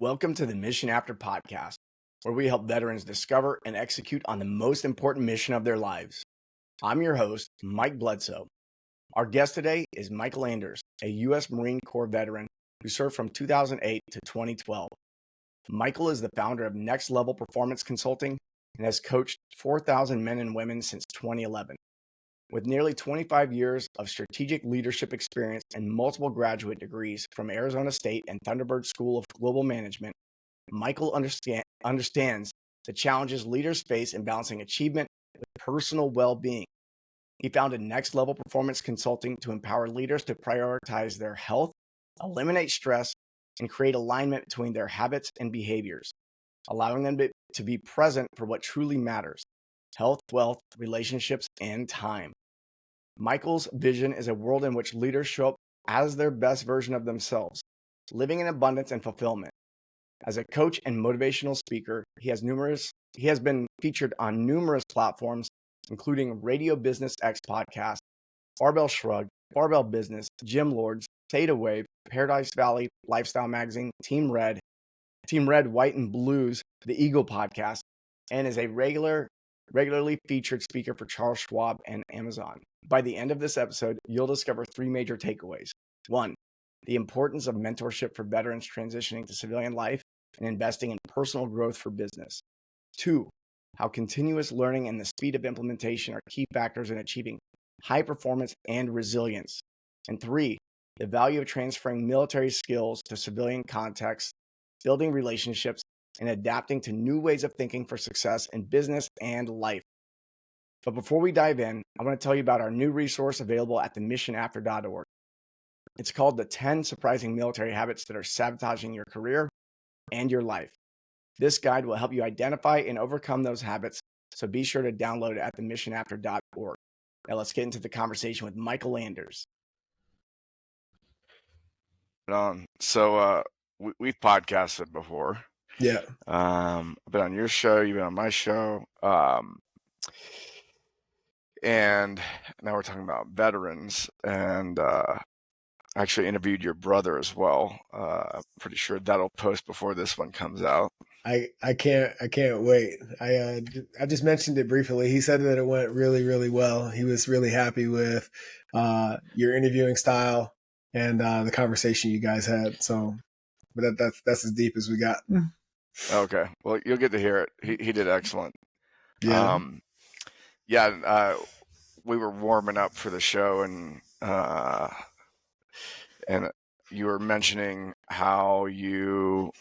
Welcome to the Mission After podcast, where we help veterans discover and execute on the most important mission of their lives. I'm your host, Mike Bledsoe. Our guest today is Mycal Anders, a U.S. Marine Corps veteran who served from 2008 to 2012. Mycal is the founder of Next Level Performance Consulting and has coached 4,000 men and women since 2011. With nearly 25 years of strategic leadership experience and multiple graduate degrees from Arizona State and Thunderbird School of Global Management, Mycal understands the challenges leaders face in balancing achievement with personal well-being. He founded Next Level Performance Consulting to empower leaders to prioritize their health, eliminate stress, and create alignment between their habits and behaviors, allowing them to be present for what truly matters: health, wealth, relationships, and time. Mycal's vision is a world in which leaders show up as their best version of themselves, living in abundance and fulfillment. As a coach and motivational speaker, he has been featured on numerous platforms, including Radio Business X Podcast, Barbell Shrug, Barbell Business, Gym Lords, Theta Wave, Paradise Valley Lifestyle Magazine, Team Red, White and Blues, the Eagle Podcast, and is a regularly featured speaker for Charles Schwab and Amazon. By the end of this episode, you'll discover three major takeaways. 1, the importance of mentorship for veterans transitioning to civilian life and investing in personal growth for business. 2, how continuous learning and the speed of implementation are key factors in achieving high performance and resilience. And 3, the value of transferring military skills to civilian contexts, building relationships, and adapting to new ways of thinking for success in business and life. But before we dive in, I want to tell you about our new resource available at themissionafter.org. It's called The 10 Surprising Military Habits That Are Sabotaging Your Career and Your Life. This guide will help you identify and overcome those habits, so be sure to download it at themissionafter.org. Now let's get into the conversation with Mycal Anders. We've podcasted before. Yeah. I've been on your show, you've been on my show. And now we're talking about veterans, and I actually interviewed your brother as well. I'm pretty sure that'll post before this one comes out. I can't wait. I just mentioned it briefly. He said that it went really, really well. He was really happy with your interviewing style and the conversation you guys had. So, but that's as deep as we got. Okay, well, you'll get to hear it. He did excellent. Yeah. We were warming up for the show, and you were mentioning how you.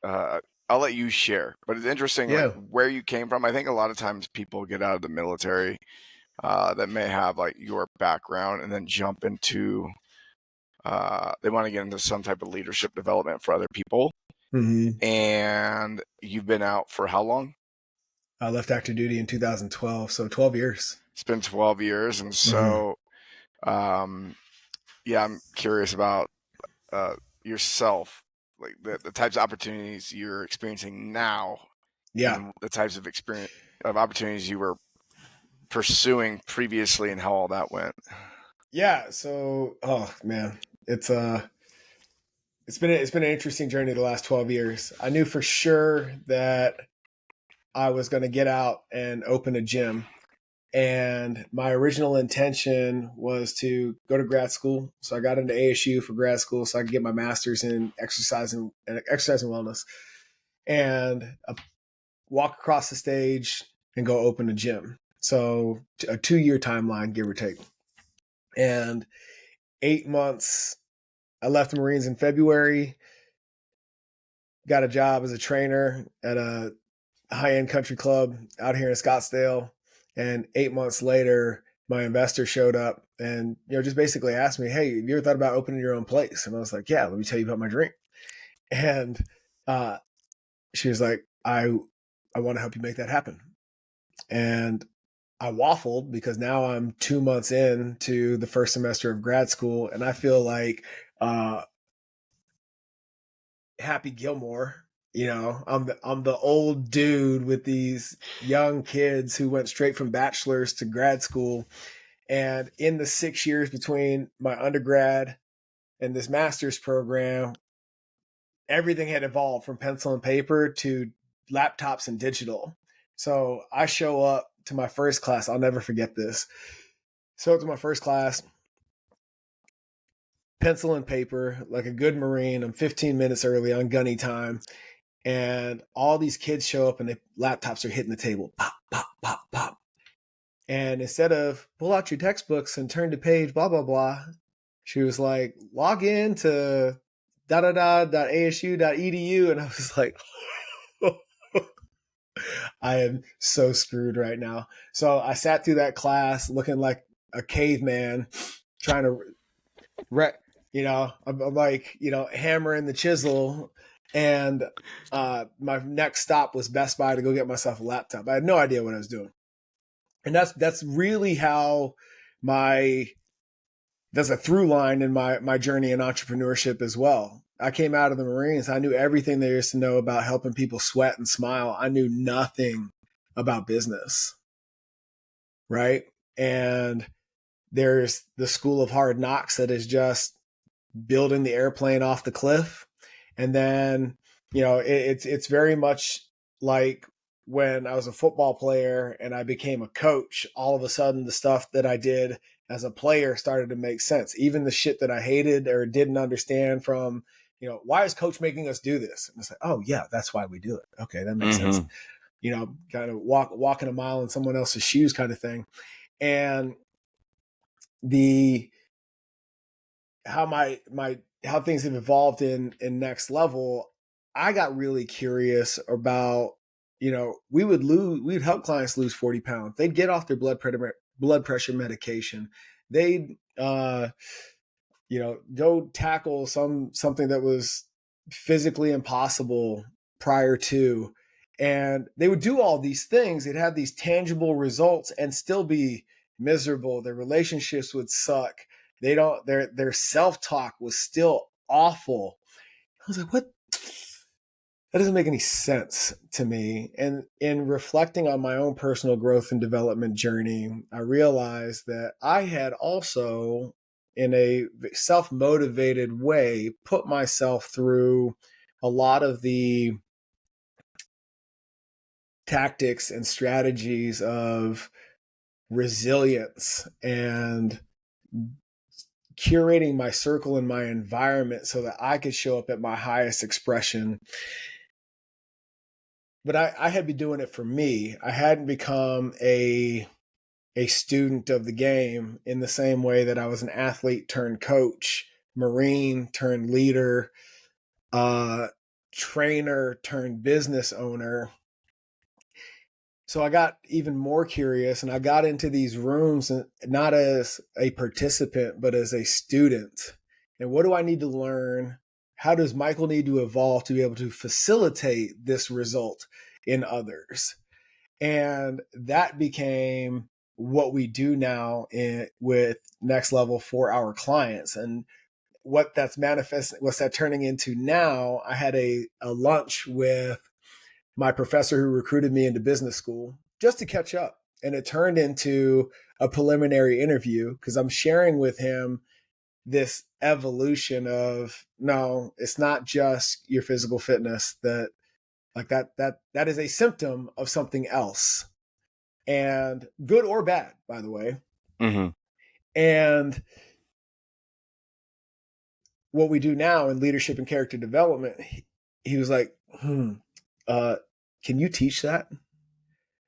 I'll let you share, but it's interesting like where you came from. I think a lot of times people get out of the military that may have like your background and then jump into. They want to get into some type of leadership development for other people. Mm-hmm. And you've been out for how long? I left active duty in 2012, so 12 years. It's been 12 years, and so, I'm curious about yourself, like the types of opportunities you're experiencing now. Yeah. And the types of opportunities you were pursuing previously, and how all that went. Yeah. So, oh man, it's been an interesting journey the last 12 years. I knew for sure that I was going to get out and open a gym. And my original intention was to go to grad school. So I got into ASU for grad school so I could get my master's in exercise and wellness, and walk across the stage and go open a gym. So a 2-year timeline, give or take. And 8 months, I left the Marines in February, got a job as a trainer at a high-end country club out here in Scottsdale. And 8 months later, my investor showed up and, just basically asked me, "Hey, have you ever thought about opening your own place?" And I was like, "Yeah, let me tell you about my dream." And she was like, I want to help you make that happen. And I waffled because now I'm 2 months into the first semester of grad school, and I feel like Happy Gilmore. I'm the old dude with these young kids who went straight from bachelor's to grad school. And in the 6 years between my undergrad and this master's program, everything had evolved from pencil and paper to laptops and digital. So I show up to my first class. I'll never forget this. So to my first class, pencil and paper, like a good Marine. I'm 15 minutes early on gunny time. And all these kids show up and the laptops are hitting the table. Pop, pop, pop, pop. And instead of pull out your textbooks and turn to page, blah, blah, blah, she was like, log in to .asu.edu. And I was like, I am so screwed right now. So I sat through that class looking like a caveman, trying to, I'm like, hammering the chisel. And my next stop was Best Buy to go get myself a laptop. I had no idea what I was doing. And that's really how that's a through line in my journey in entrepreneurship as well. I came out of the Marines. I knew everything there is to know about helping people sweat and smile. I knew nothing about business. Right. And there's the school of hard knocks that is just building the airplane off the cliff. And then, it's very much like when I was a football player and I became a coach, all of a sudden the stuff that I did as a player started to make sense. Even the shit that I hated or didn't understand from, why is coach making us do this? And it's like, oh yeah, that's why we do it. Okay, that makes sense. Kind of walking a mile in someone else's shoes kind of thing. And how things have evolved in next level, I got really curious about, we'd help clients lose 40 pounds. They'd get off their blood pressure medication. They'd, go tackle something that was physically impossible prior to, and they would do all these things. They'd have these tangible results and still be miserable. Their relationships would suck. Their self-talk was still awful. I was like, what? That doesn't make any sense to me. And in reflecting on my own personal growth and development journey, I realized that I had also, in a self-motivated way, put myself through a lot of the tactics and strategies of resilience and curating my circle and my environment so that I could show up at my highest expression. But I had been doing it for me. I hadn't become a student of the game in the same way that I was an athlete turned coach, Marine turned leader, trainer turned business owner. So I got even more curious, and I got into these rooms not as a participant, but as a student. And what do I need to learn? How does Mycal need to evolve to be able to facilitate this result in others? And that became what we do now with Next Level for our clients. And what that's what's that turning into now? I had a lunch with my professor who recruited me into business school just to catch up. And it turned into a preliminary interview because I'm sharing with him this evolution of, no, it's not just your physical fitness that is a symptom of something else, and good or bad, by the way. Mm-hmm. And what we do now in leadership and character development, he was like, can you teach that?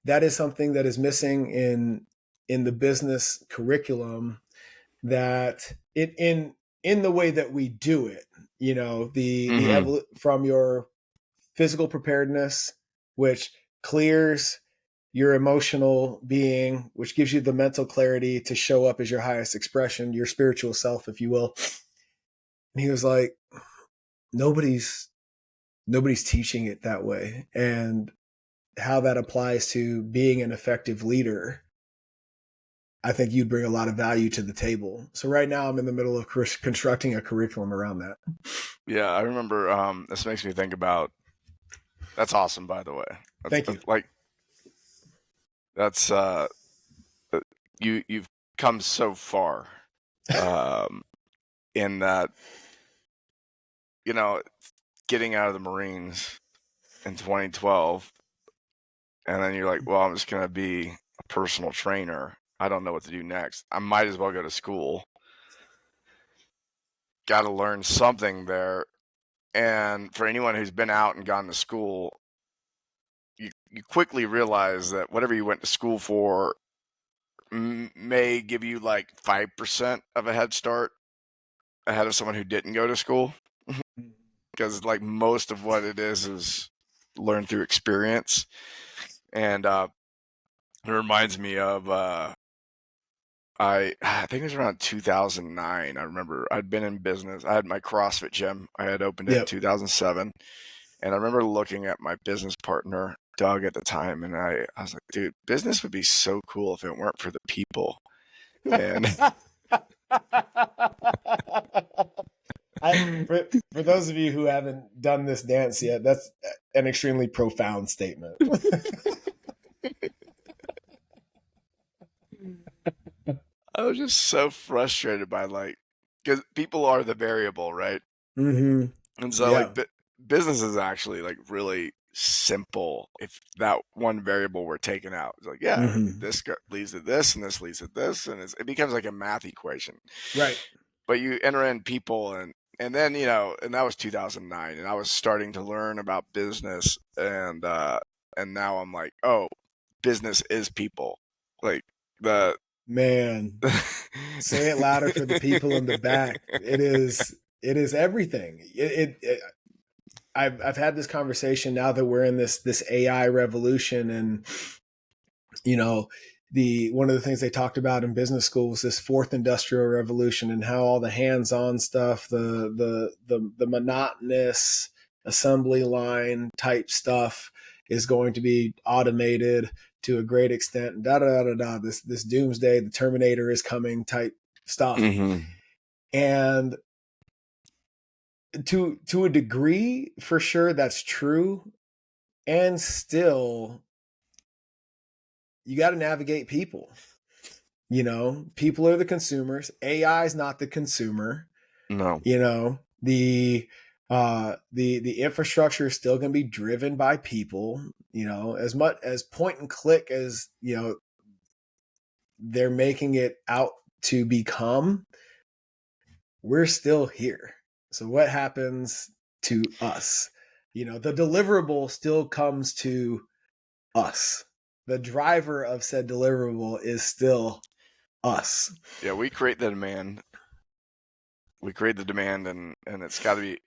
That is something that is missing in the business curriculum, that in the way that we do it, from your physical preparedness, which clears your emotional being, which gives you the mental clarity to show up as your highest expression, your spiritual self, if you will. And he was like, nobody's teaching it that way. And how that applies to being an effective leader, I think you'd bring a lot of value to the table. So right now I'm in the middle of constructing a curriculum around that. Yeah, I remember, this makes me think about, that's awesome, by the way. Thank you. That's you've come so far in that, getting out of the Marines in 2012, and then you're like, well, I'm just going to be a personal trainer. I don't know what to do next. I might as well go to school. Got to learn something there. And for anyone who's been out and gone to school, you quickly realize that whatever you went to school for may give you like 5% of a head start ahead of someone who didn't go to school. Because like most of what it is learned through experience. And it reminds me of I think it was around 2009. I remember I'd been in business. I had my CrossFit gym. I had opened it in 2007. And I remember looking at my business partner, Doug, at the time, and I was like, dude, business would be so cool if it weren't for the people. And for those of you who haven't done this dance yet, that's an extremely profound statement. I was just so frustrated by because people are the variable, right? Mm-hmm. And so business is actually like really simple if that one variable were taken out. It's like, this leads to this and this leads to this, and it becomes like a math equation. Right. But you enter in people and then, and that was 2009, and I was starting to learn about business, and now I'm like, oh, business is people. Like man, say it louder for the people in the back. It is everything. I've had this conversation now that we're in this AI revolution, and one of the things they talked about in business school was this fourth industrial revolution, and how all the hands-on stuff, the monotonous assembly line type stuff is going to be automated to a great extent. This doomsday, the Terminator is coming type stuff. Mm-hmm. And to a degree, for sure, that's true. And still, you got to navigate people. People are the consumers. AI is not the consumer. No. The infrastructure is still going to be driven by people. As much as point and click as they're making it out to become, we're still here. So what happens to us? The deliverable still comes to us. The driver of said deliverable is still us. Yeah, we create the demand. We create the demand, and it's got to be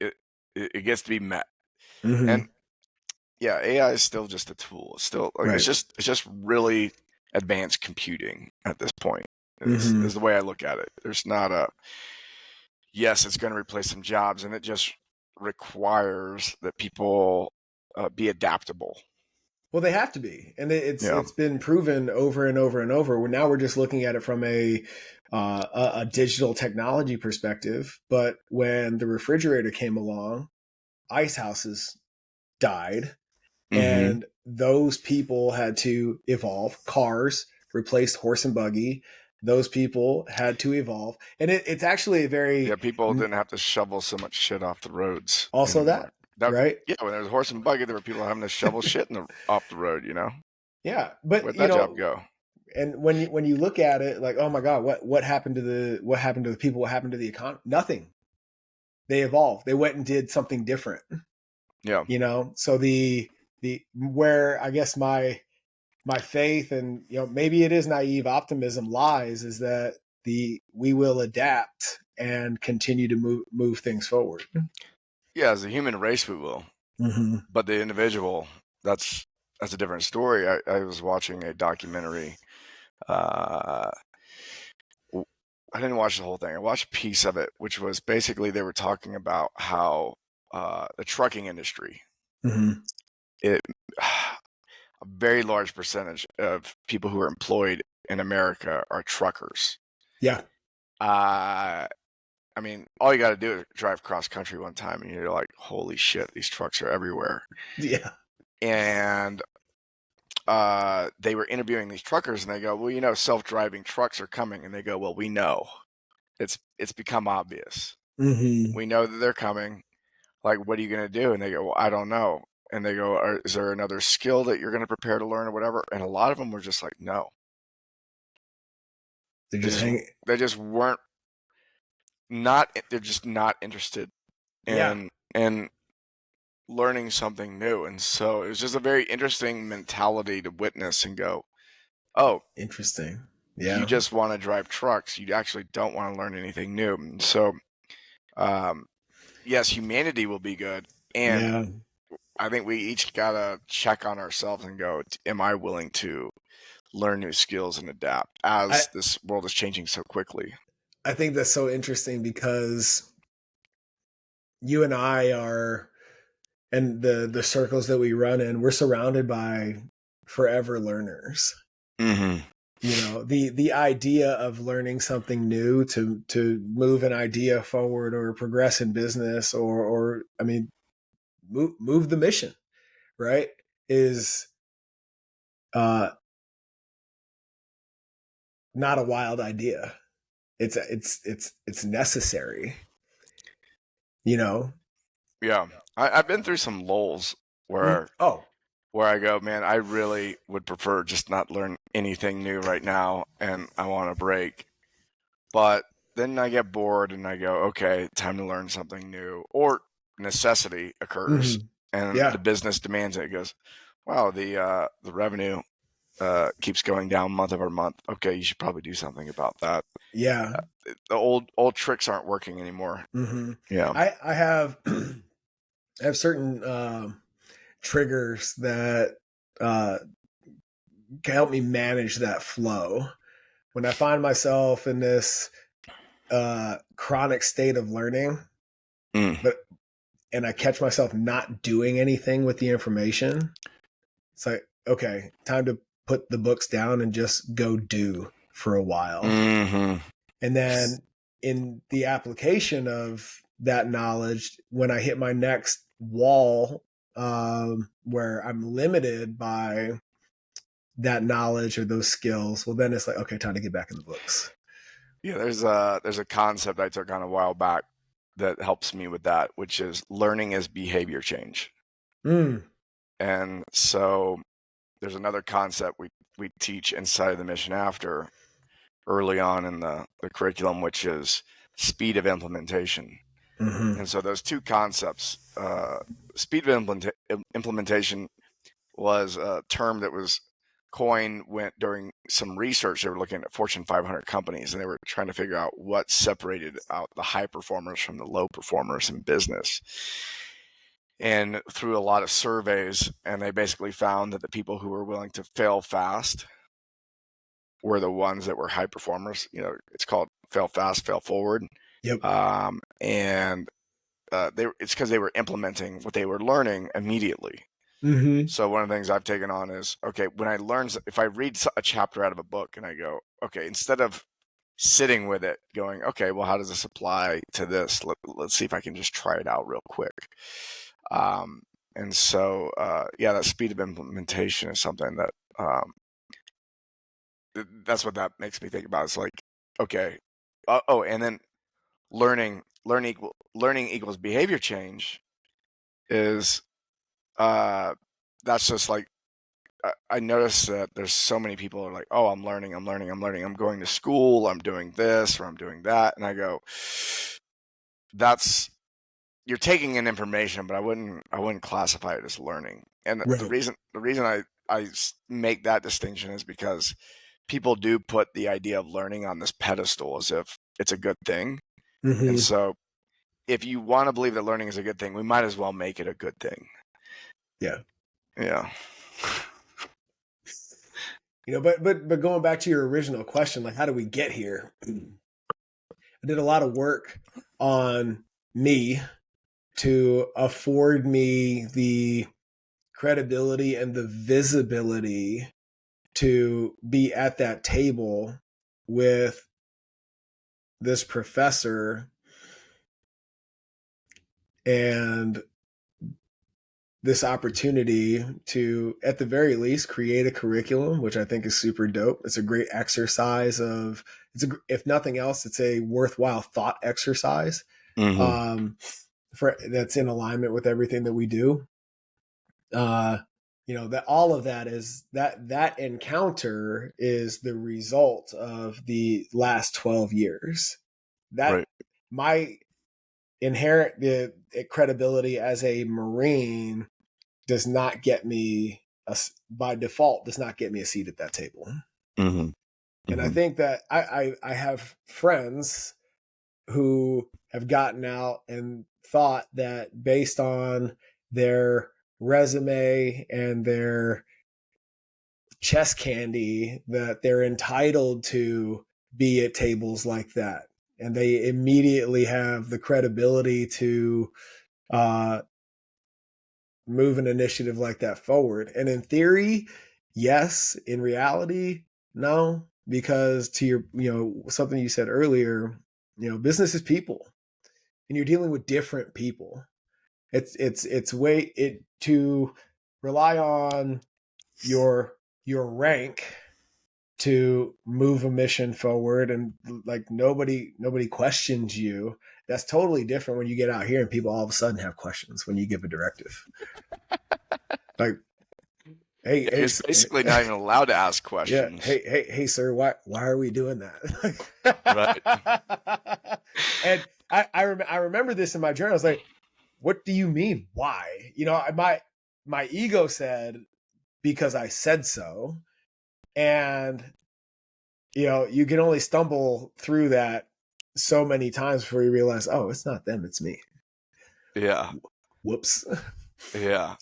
it gets to be met. Mm-hmm. And yeah, AI is still just a tool. It's still like it's just really advanced computing at this point. Is the way I look at it. There's not yes, it's going to replace some jobs, and it just requires that people be adaptable. Well, they have to be, and it's been proven over and over and over. Now we're just looking at it from a digital technology perspective. But when the refrigerator came along, ice houses died, and those people had to evolve. Cars replaced horse and buggy. Those people had to evolve, and it's actually a very people didn't have to shovel so much shit off the roads. Also, anymore. Right? Yeah, when there was horse and buggy, there were people having to shovel shit off the road. Yeah, but where'd that job go? And when you look at it, like, oh my God, what happened to the people? What happened to the economy? Nothing. They evolved. They went and did something different. Yeah. So the where I guess my faith and maybe it is naive optimism lies is that we will adapt and continue to move things forward. Yeah, as a human race, we will. But the individual, that's a different story. I was watching a documentary. I didn't watch the whole thing. I watched a piece of it, which was basically they were talking about how the trucking industry, a very large percentage of people who are employed in America are truckers. Yeah. I mean, all you got to do is drive cross country one time, and you're like, "Holy shit, these trucks are everywhere." Yeah. And they were interviewing these truckers, and they go, "Well, self-driving trucks are coming." And they go, "Well, we know. It's become obvious. We know that they're coming. like, what are you going to do? And they go, well, I don't know. And they go, is there another skill that you're going to prepare to learn or whatever? And a lot of them were just like, no. They're just hanging. They just weren't they're just not interested in learning something new. And so it was just a very interesting mentality to witness and go, oh, interesting. Yeah. You just want to drive trucks. You actually don't want to learn anything new. And so, yes, humanity will be good. And I think we each got to check on ourselves and go, am I willing to learn new skills and adapt as this world is changing so quickly? I think that's so interesting because you and I are, and the circles that we run in, we're surrounded by forever learners. Mm-hmm. You know, the idea of learning something new to move an idea forward or progress in business or I mean, move the mission, right? Is not a wild idea. It's necessary, you know? Yeah. I've been through some lulls where I go, man, I really would prefer just not learn anything new right now, and I want a break. But then I get bored and I go, okay, time to learn something new, or necessity occurs, and the business demands it. It goes, wow, the revenue keeps going down month over month. Okay, you should probably do something about that. Yeah, the old tricks aren't working anymore. Mm-hmm. Yeah, I have I have certain triggers that can help me manage that flow. When I find myself in this chronic state of learning, and I catch myself not doing anything with the information, it's like, okay, time to put the books down and just go do for a while. Mm-hmm. And then in the application of that knowledge, when I hit my next wall, where I'm limited by that knowledge or those skills, well, then it's like, okay, time to get back in the books. Yeah, there's a concept I took on a while back that helps me with that, which is learning is behavior change. And so there's another concept we teach inside of the mission after early on in the curriculum, which is speed of implementation. And so those two concepts, speed of implementation was a term that was coined during some research. They were looking at Fortune 500 companies, and they were trying to figure out what separated out the high performers from the low performers in business. And through a lot of surveys, and they basically found that the people who were willing to fail fast were the ones that were high performers. You know, it's called fail fast, fail forward. Yep. And it's because they were implementing what they were learning immediately. So one of the things I've taken on is, okay, if I read a chapter out of a book and I go, okay, instead of sitting with it going, okay, well, how does this apply to this? Let's see if I can just try it out real quick. And so, that speed of implementation is something that, that's what that makes me think about. It's like, okay, and then learning equals behavior change is, that's just like, I notice that there's so many people are like, oh, I'm learning. I'm going to school. I'm doing this or I'm doing that. And I go, you're taking in information, but I wouldn't classify it as learning. And the reason I make that distinction is because people do put the idea of learning on this pedestal as if it's a good thing. And so if you want to believe that learning is a good thing, we might as well make it a good thing. Yeah. You know, but going back to your original question, like, how do we get here? I did a lot of work on me to afford me the credibility and the visibility to be at that table with this professor and this opportunity to, at the very least, create a curriculum, which I think is super dope. It's a great exercise if nothing else, it's a worthwhile thought exercise. that's in alignment with everything that we do. That all of that is that encounter is the result of the last 12 years. That Right. my inherent credibility as a Marine does not get me by default does not get me a seat at that table. Mm-hmm. And I think that I have friends who have gotten out and thought that based on their resume and their chest candy that they're entitled to be at tables like that. And they immediately have the credibility to move an initiative like that forward. And in theory, yes. In reality, no. Because to your, something you said earlier, business is people, and you're dealing with different people. It's way to rely on your rank to move a mission forward, and like nobody questions you. That's totally different when you get out here and people all of a sudden have questions when you give a directive. Like, hey, it's basically not even allowed to ask questions. Yeah, hey, sir, why are we doing that? Right. And I remember this in my journal. I was like, what do you mean? Why? My ego said, because I said so. And, you can only stumble through that so many times before you realize, oh, it's not them, it's me. Yeah. Whoops. Yeah.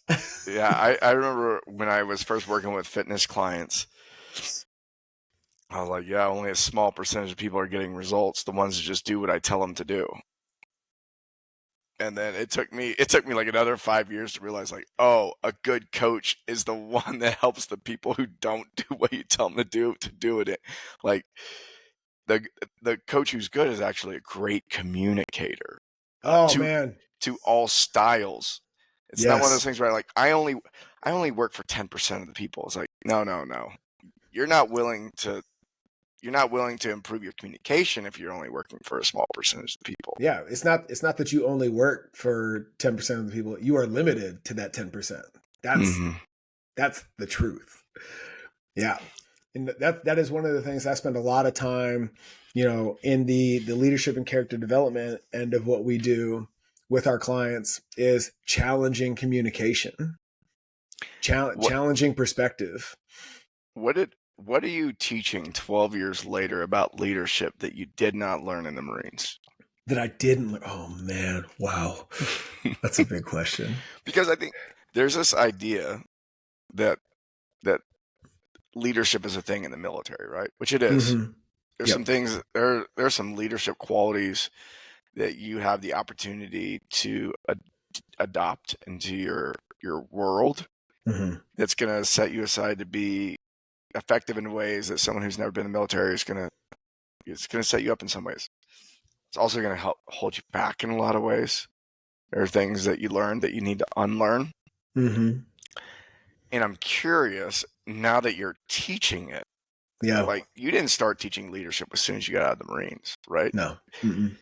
Yeah. I remember when I was first working with fitness clients, I was like, yeah, only a small percentage of people are getting results. The ones that just do what I tell them to do. And then it took me like another 5 years to realize, like, oh, a good coach is the one that helps the people who don't do what you tell them to do it. Like the coach who's good is actually a great communicator. Man. To all styles. It's not one of those things where I only work for 10% of the people. It's like, no. You're not willing to improve your communication if you're only working for a small percentage of the people. Yeah, it's not that you only work for 10% of the people. You are limited to that 10%. That's the truth. Yeah. And that is one of the things I spend a lot of time, in the leadership and character development end of what we do with our clients is challenging communication, challenging perspective. What are you teaching 12 years later about leadership that you did not learn in the Marines? That I didn't learn? Oh man, wow, that's a big question. Because I think there's this idea that leadership is a thing in the military, right? Which it is. Mm-hmm. There's some things. There's some leadership qualities that you have the opportunity to adopt into your world. Mm-hmm. That's going to set you aside to be effective in ways that someone who's never been in the military is going to set you up in some ways. It's also going to help hold you back in a lot of ways. There are things that you learn that you need to unlearn. Mm-hmm. And I'm curious, now that you're teaching it, like you didn't start teaching leadership as soon as you got out of the Marines, right? No. Mm-mm.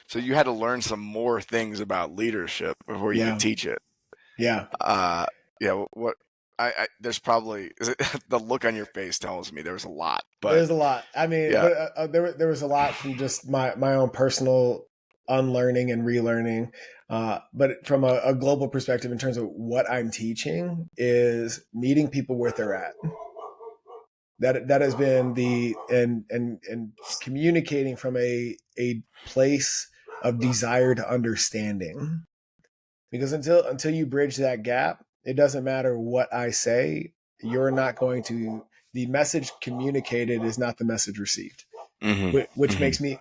So you had to learn some more things about leadership before you could teach it. Yeah. What there's probably the look on your face tells me there's a lot, but there's a lot. I mean, there was a lot from just my own personal unlearning and relearning. But from a global perspective, in terms of what I'm teaching, is meeting people where they're at. That has been and communicating from a place of desired understanding. Because until you bridge that gap, it doesn't matter what I say. You're not going to. The message communicated is not the message received, which makes me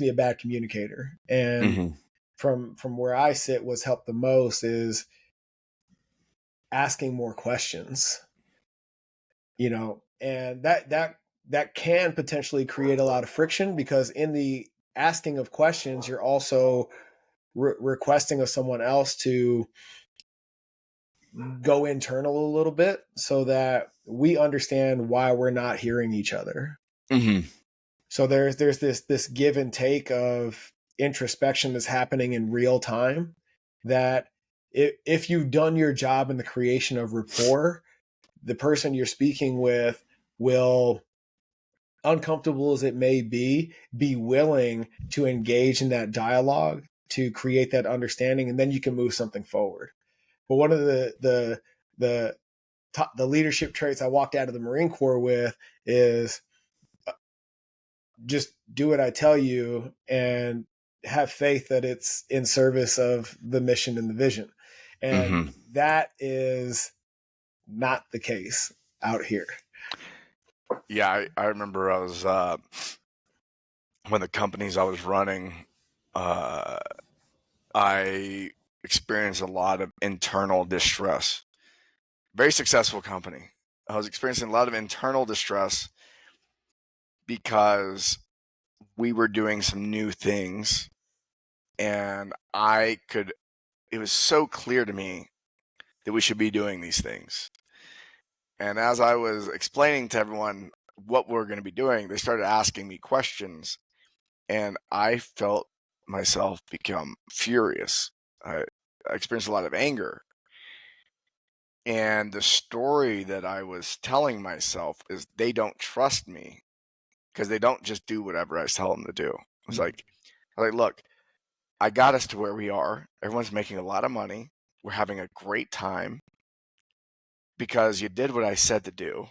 a bad communicator. And from where I sit, what's helped the most is asking more questions. And that can potentially create a lot of friction, because in the asking of questions, you're also requesting of someone else to go internal a little bit so that we understand why we're not hearing each other. Mm-hmm. So there's this give and take of introspection that's happening in real time, that if you've done your job in the creation of rapport, the person you're speaking with will, uncomfortable as it may be willing to engage in that dialogue to create that understanding, and then you can move something forward. But one of the leadership traits I walked out of the Marine Corps with is just do what I tell you and have faith that it's in service of the mission and the vision. And that is not the case out here. Yeah, I remember I was when the companies I was running, I experienced a lot of internal distress. Very successful company. I was experiencing a lot of internal distress because we were doing some new things, and it was so clear to me that we should be doing these things. And as I was explaining to everyone what we're going to be doing, they started asking me questions, and I felt myself become furious. I experienced a lot of anger. And the story that I was telling myself is they don't trust me because they don't just do whatever I tell them to do. I was like, look, I got us to where we are. Everyone's making a lot of money. We're having a great time because you did what I said to do.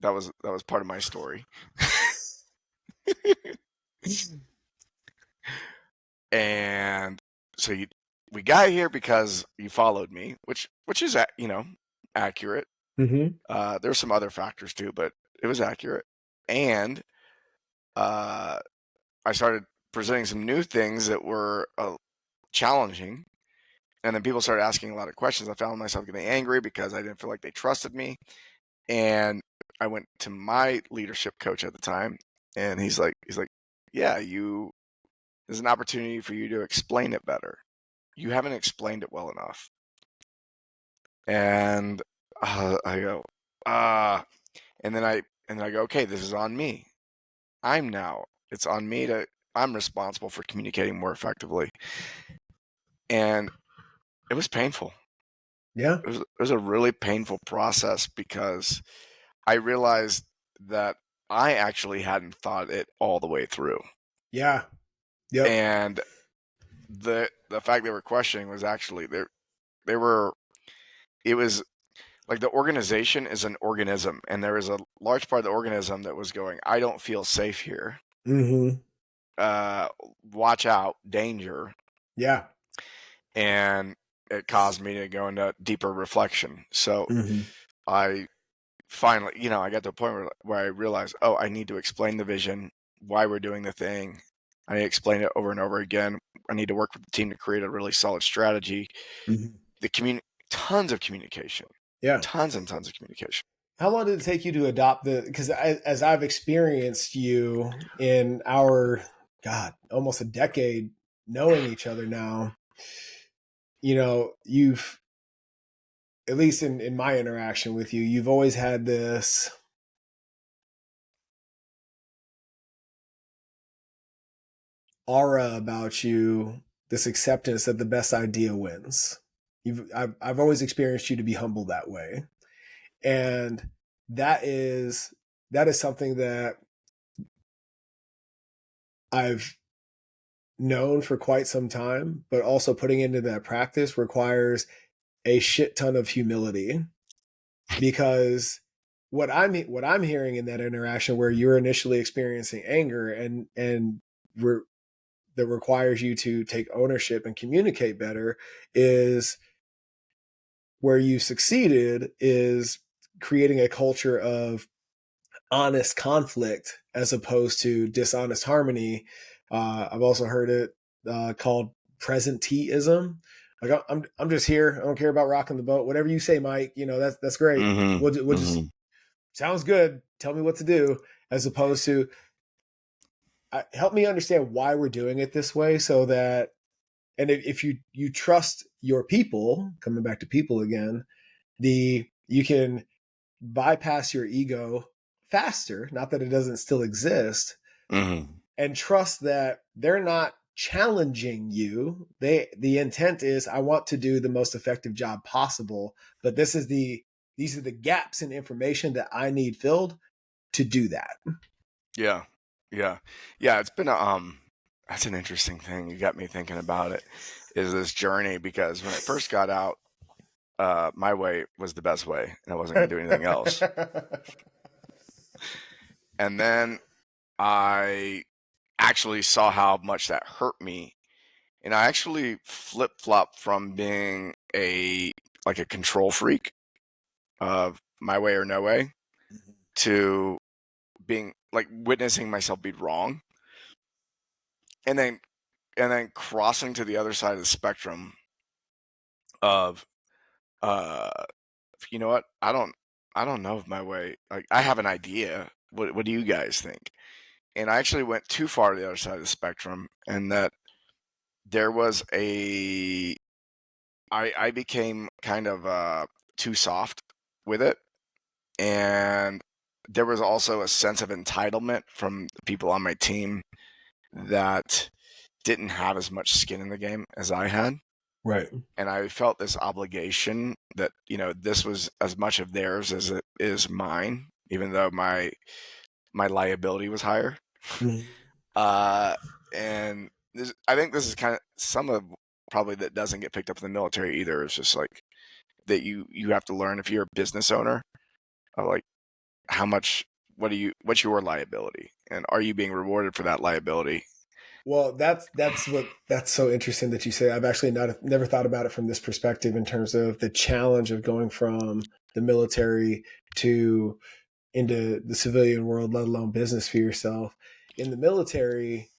That was part of my story. And so we got here because you followed me, which is accurate. There's some other factors too, but it was accurate. And I started presenting some new things that were challenging, and then people started asking a lot of questions. I found myself getting angry because I didn't feel like they trusted me. And I went to my leadership coach at the time, and he's like, yeah, there's an opportunity for you to explain it better. You haven't explained it well enough. And I go, and then I go, okay, this is on me. It's on me I'm responsible for communicating more effectively. And it was painful. Yeah. It was a really painful process because I realized that I actually hadn't thought it all the way through. Yeah. Yep. And the fact they were questioning was actually it was like the organization is an organism, and there is a large part of the organism that was going, I don't feel safe here. Watch out, danger. Yeah. And it caused me to go into deeper reflection. So I finally, I got to a point where I realized, I need to explain the vision, why we're doing the thing. I need to explain it over and over again. I need to work with the team to create a really solid strategy. Tons of communication. Yeah. Tons and tons of communication. How long did it take you to adopt because as I've experienced you in our, almost a decade knowing each other now, you've, at least in my interaction with you, you've always had this aura about you, this acceptance that the best idea wins. I've always experienced you to be humble that way. And that is something that I've known for quite some time, but also putting into that practice requires a shit ton of humility, because what I'm hearing in that interaction where you're initially experiencing anger and that requires you to take ownership and communicate better, is where you succeeded is creating a culture of honest conflict as opposed to dishonest harmony. I've also heard it called presenteeism. Like, I'm just here. I don't care about rocking the boat. Whatever you say, Mike, that's great. We'll just, sounds good. Tell me what to do, as opposed to help me understand why we're doing it this way, so that, and if you trust your people, coming back to people again, you can bypass your ego faster, not that it doesn't still exist, and trust that they're not challenging you. The intent is, I want to do the most effective job possible, but these are the gaps in information that I need filled to do that. Yeah. It's been that's an interesting thing. You got me thinking about it, is this journey, because when I first got out, my way was the best way, and I wasn't going to do anything else. And then I actually saw how much that hurt me, and I actually flip-flopped from being a control freak of my way or no way to being witnessing myself be wrong, and then crossing to the other side of the spectrum of you know what, I don't know if my way, I have an idea, what do you guys think? And I actually went too far to the other side of the spectrum, and that there was I became kind of too soft with it, and there was also a sense of entitlement from the people on my team that didn't have as much skin in the game as I had. Right. And I felt this obligation that, this was as much of theirs as it is mine, even though my liability was higher. Mm-hmm. And I think this is kind of some of probably that doesn't get picked up in the military either. It's just like that you have to learn, if you're a business owner, like what's your liability, and are you being rewarded for that liability? Well, that's so interesting that you say. I've actually never thought about it from this perspective, in terms of the challenge of going from the military to into the civilian world, let alone business for yourself. In the military,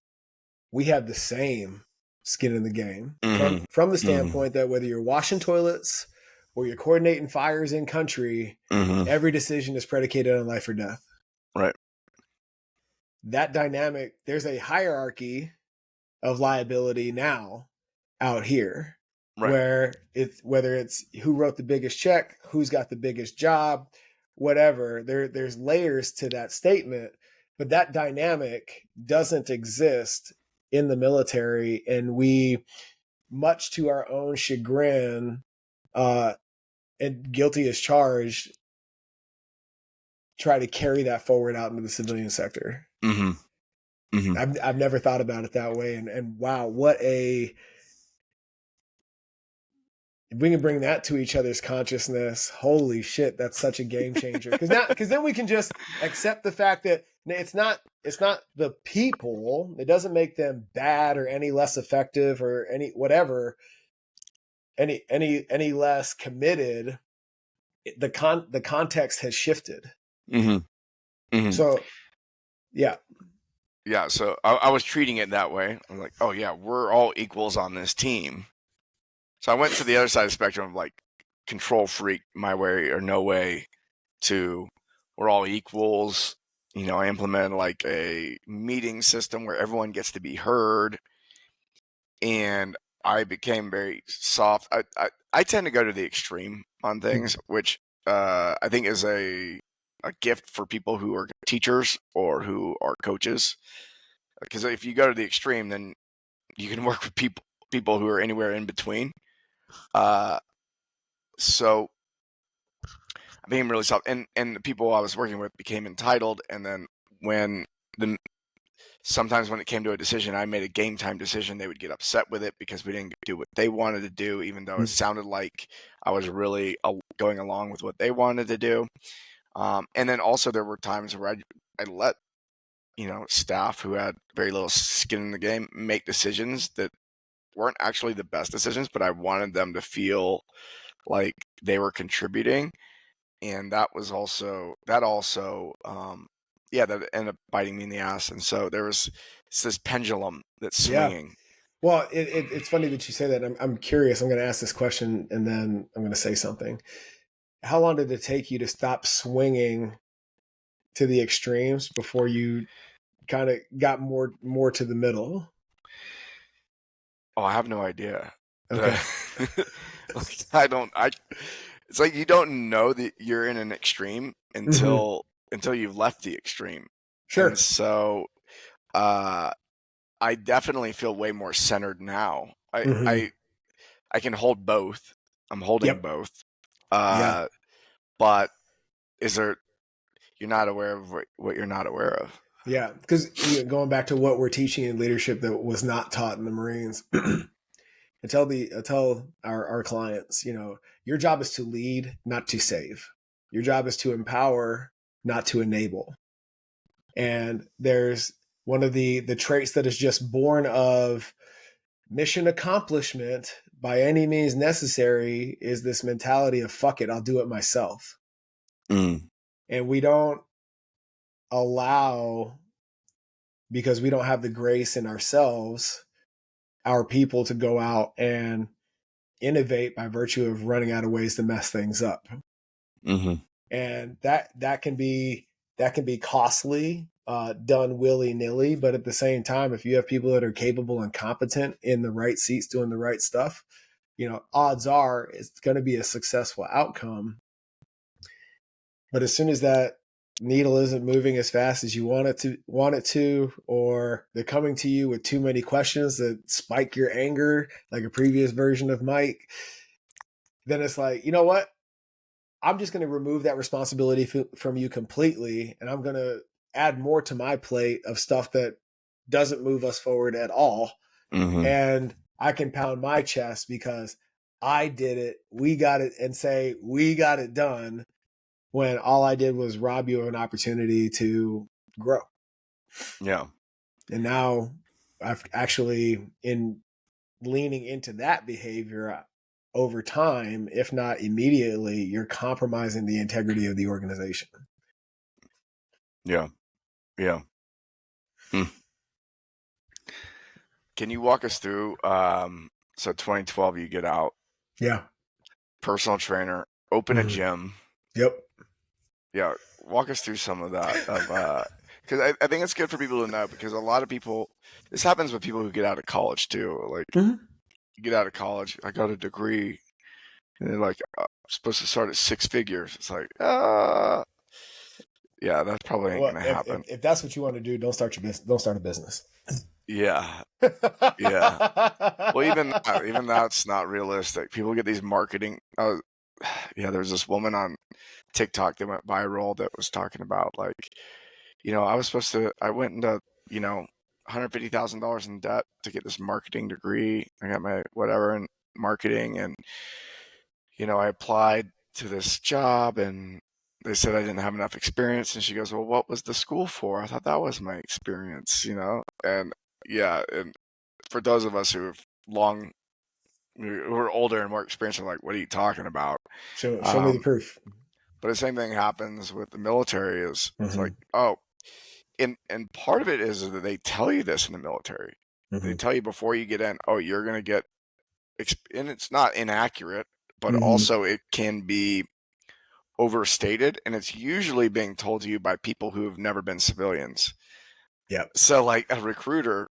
we have the same skin in the game, from the standpoint that whether you're washing toilets or you're coordinating fires in country, every decision is predicated on life or death. Right. That dynamic, there's a hierarchy of liability now out here, right, where whether it's who wrote the biggest check, who's got the biggest job, whatever, there's layers to that statement, but that dynamic doesn't exist in the military. And we, much to our own chagrin, and guilty as charged, try to carry that forward out into the civilian sector. I've never thought about it that way, and wow, if we can bring that to each other's consciousness, holy shit, that's such a game changer. Because then we can just accept the fact that it's not the people. It doesn't make them bad or any less effective or any less committed. The context has shifted. So, yeah. Yeah, so I was treating it that way. I'm like, oh yeah, we're all equals on this team. So I went to the other side of the spectrum of control freak, my way or no way, to we're all equals. I implemented a meeting system where everyone gets to be heard, and I became very soft. I tend to go to the extreme on things, which I think is a gift for people who are teachers or who are coaches. Because if you go to the extreme, then you can work with people who are anywhere in between. So I became really soft, and the people I was working with became entitled. And then sometimes when it came to a decision, I made a game time decision, they would get upset with it because we didn't do what they wanted to do, even though it sounded like I was really going along with what they wanted to do. And then also there were times where I let staff who had very little skin in the game make decisions that weren't actually the best decisions, but I wanted them to feel like they were contributing. And that also that ended up biting me in the ass. And so there was this pendulum that's swinging. Yeah. Well, it's funny that you say that. I'm curious. I'm going to ask this question and then I'm going to say something. How long did it take you to stop swinging to the extremes before you kind of got more to the middle? Oh, I have no idea. Okay. It's like you don't know that you're in an extreme until you've left the extreme. Sure. And so I definitely feel way more centered now. Mhm. I can hold both. I'm holding Yep. both. Yeah. But you're not aware of what you're not aware of. Yeah, because going back to what we're teaching in leadership that was not taught in the Marines, I tell our clients, your job is to lead, not to save. Your job is to empower, not to enable. And there's one of the traits that is just born of mission accomplishment by any means necessary is this mentality of fuck it, I'll do it myself. Mm. And we don't allow, because we don't have the grace in ourselves, our people to go out and innovate by virtue of running out of ways to mess things up. Mm-hmm. And that can be costly, done willy-nilly. But at the same time, if you have people that are capable and competent in the right seats doing the right stuff, odds are it's going to be a successful outcome. But as soon as that needle isn't moving as fast as you want it to, or they're coming to you with too many questions that spike your anger, like a previous version of Mike, then it's like, you know what? I'm just going to remove that responsibility from you completely, and I'm going to add more to my plate of stuff that doesn't move us forward at all. Mm-hmm. And I can pound my chest because I did it, we got it, and say we got it done, when all I did was rob you of an opportunity to grow. Yeah. And now I've actually, in leaning into that behavior over time, if not immediately, you're compromising the integrity of the organization. Yeah. Yeah. Can you walk us through, so 2012 you get out. Yeah. Personal trainer, open a gym. Yep. Yeah. Walk us through some of that, because I think it's good for people to know, because a lot of people, this happens with people who get out of college too. Like, you get out of college, I got a degree, and they're like, I'm supposed to start at 6 figures. It's like, yeah, that probably ain't gonna happen. If that's what you want to do, don't start a business. Yeah. Yeah. Well, even that's not realistic. People get these marketing. There's this woman on TikTok that went viral that was talking about, like, I went into, $150,000 in debt to get this marketing degree. I got my whatever in marketing, and, I applied to this job, and they said I didn't have enough experience. And she goes, well, what was the school for? I thought that was my experience, and yeah. And for those of us who are older and more experienced, are like, what are you talking about? Show me the proof. But the same thing happens with the military. It's like, oh, and part of it is that they tell you this in the military. They tell you before you get in, oh, you're going to get, and it's not inaccurate, but also it can be overstated, and it's usually being told to you by people who have never been civilians. Yeah. So like a recruiter,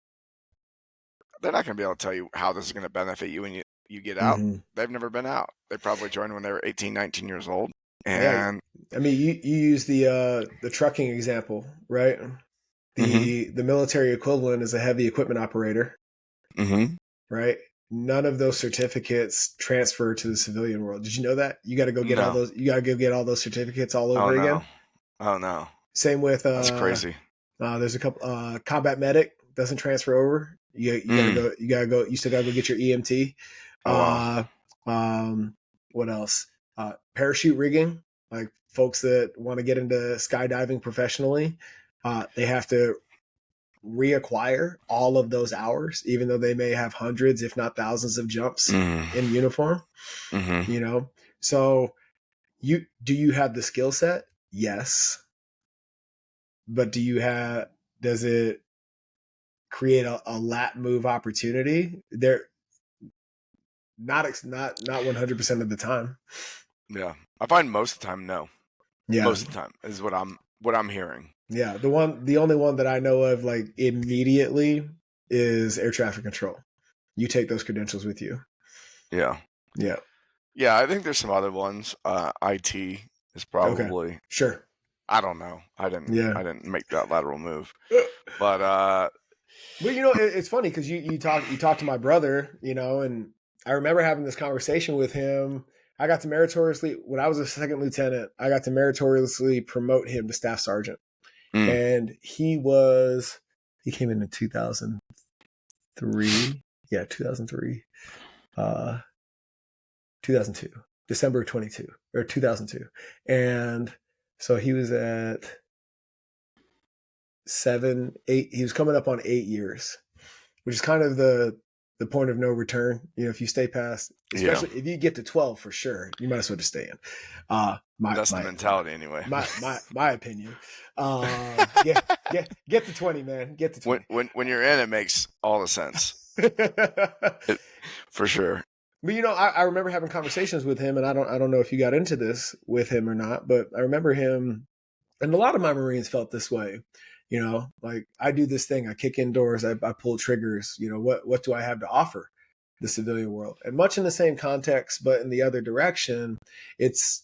they're not going to be able to tell you how this is going to benefit you when you get out. They've never been out. They probably joined when they were 18, 19 years old. And I mean, you use the trucking example, right? The military equivalent is a heavy equipment operator, right? None of those certificates transfer to the civilian world. Did you know that? You got to go get all those. You got to go get all those certificates all over again. Oh no! Same with that's crazy. There's a couple. Combat medic doesn't transfer over. You gotta go. You gotta go. You still gotta go get your EMT. What else? Parachute rigging. Like folks that want to get into skydiving professionally, they have to reacquire all of those hours, even though they may have hundreds, if not thousands, of jumps in uniform. So do you have the skill set? Yes. But does it create a lat move opportunity? They're not 100% of the time. Yeah. I find most of the time, no. Yeah. Most of the time is what I'm hearing. Yeah. The only one that I know of, like, immediately is air traffic control. You take those credentials with you. Yeah. Yeah. Yeah. I think there's some other ones. IT is probably. Okay. Sure. I don't know. I didn't make that lateral move. But Well, it's funny because you talk to my brother, and I remember having this conversation with him. I got to meritoriously, when I was a second lieutenant, I got to meritoriously promote him to staff sergeant. And he came in 2003. Yeah, 2003. 2002, December 22 or 2002. And so he was at 7, 8. He was coming up on 8 years, which is kind of the point of no return. If you stay past, especially if you get to 12 for sure, you might as well just stay in. That's the mentality anyway. My opinion. Get to 20, man. Get to 20. When you're in, it makes all the sense. For sure. But I remember having conversations with him, and I don't know if you got into this with him or not, but I remember him, and a lot of my Marines felt this way. Like, I do this thing, I kick indoors, I pull triggers. What do I have to offer the civilian world? And much in the same context, but in the other direction, it's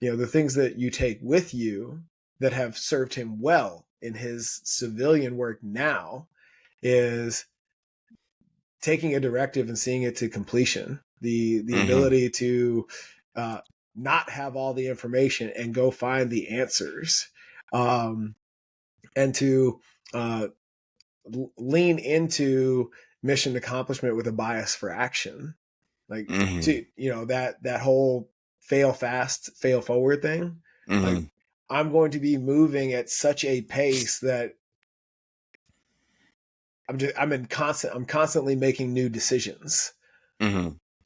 the things that you take with you that have served him well in his civilian work now is taking a directive and seeing it to completion, the ability to not have all the information and go find the answers, and to lean into mission accomplishment with a bias for action. Like, that whole fail fast, fail forward thing. Like, I'm going to be moving at such a pace that I'm constantly making new decisions.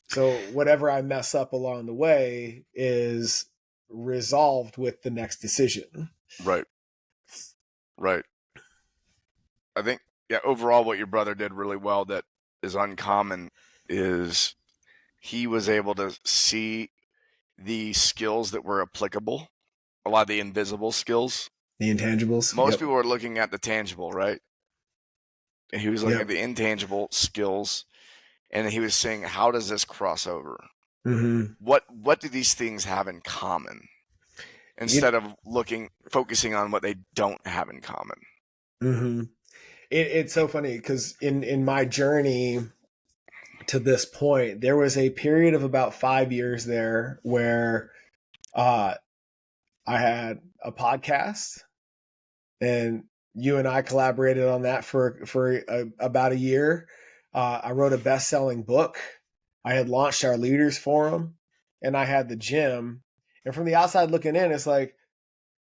So whatever I mess up along the way is resolved with the next decision. Right. I think, overall what your brother did really well that is uncommon is he was able to see the skills that were applicable, a lot of the invisible skills. The intangibles. Most people are looking at the tangible, right? And he was looking at the intangible skills, and he was saying, how does this cross over? What do these things have in common? Instead of focusing on what they don't have in common. It's so funny because in my journey to this point, there was a period of about 5 years there where I had a podcast, and you and I collaborated on that for about a year. I wrote a best-selling book. I had launched our leaders forum, and I had the gym. And from the outside looking in, it's like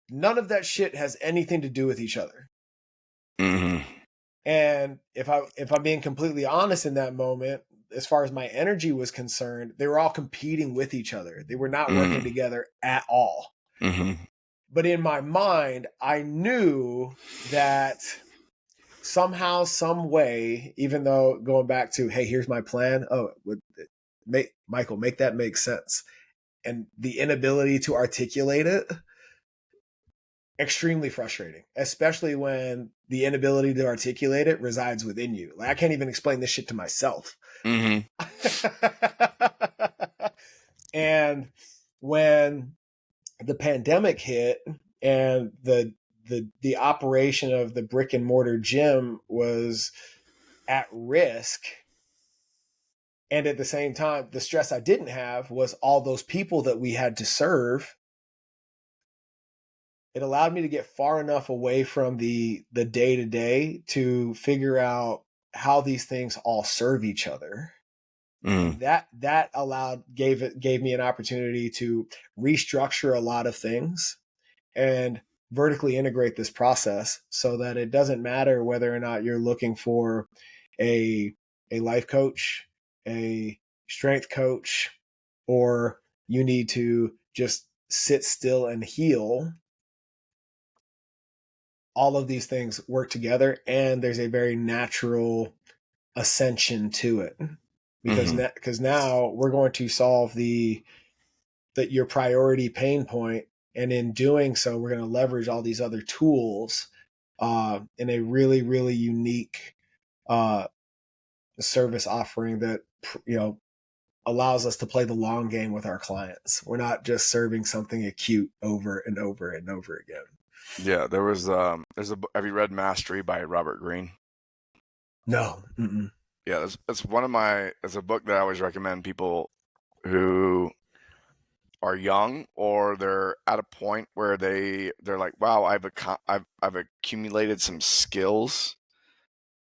none of that shit has anything to do with each other. And if I'm being completely honest in that moment, as far as my energy was concerned, they were all competing with each other. They were not working together at all. But in my mind, I knew that somehow, some way, even though going back to, hey, here's my plan. Oh, Mycal, make that make sense. And the inability to articulate it, extremely frustrating, especially when the inability to articulate it resides within you. Like, I can't even explain this shit to myself. And when the pandemic hit and the operation of the brick and mortar gym was at risk, and at the same time, the stress I didn't have was all those people that we had to serve. It allowed me to get far enough away from the day-to-day to figure out how these things all serve each other. That gave me an opportunity to restructure a lot of things and vertically integrate this process so that it doesn't matter whether or not you're looking for a life coach, a strength coach, or you need to just sit still and heal. All of these things work together, and there's a very natural ascension to it because now we're going to solve your priority pain point, and in doing so, we're going to leverage all these other tools in a really, really unique service offering that allows us to play the long game with our clients. We're not just serving something acute over and over and over again. Yeah, have you read Mastery by Robert Greene? No. Mm-mm. Yeah, that's it's a book that I always recommend people who are young or they're at a point where they're like, wow, I've accumulated some skills,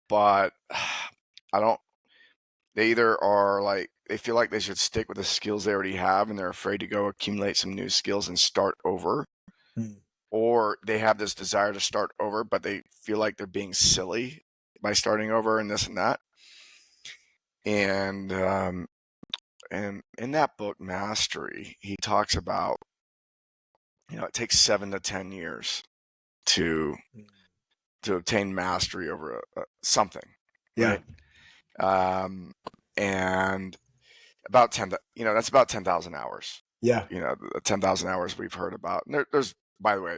but I don't. They either are like they feel like they should stick with the skills they already have, and they're afraid to go accumulate some new skills and start over, or they have this desire to start over, but they feel like they're being silly by starting over and this and that. And in that book, Mastery, he talks about, it takes 7 to 10 years to obtain mastery over something, right? And about 10, that's about 10,000 hours. Yeah. The 10,000 hours we've heard about. And there's, by the way,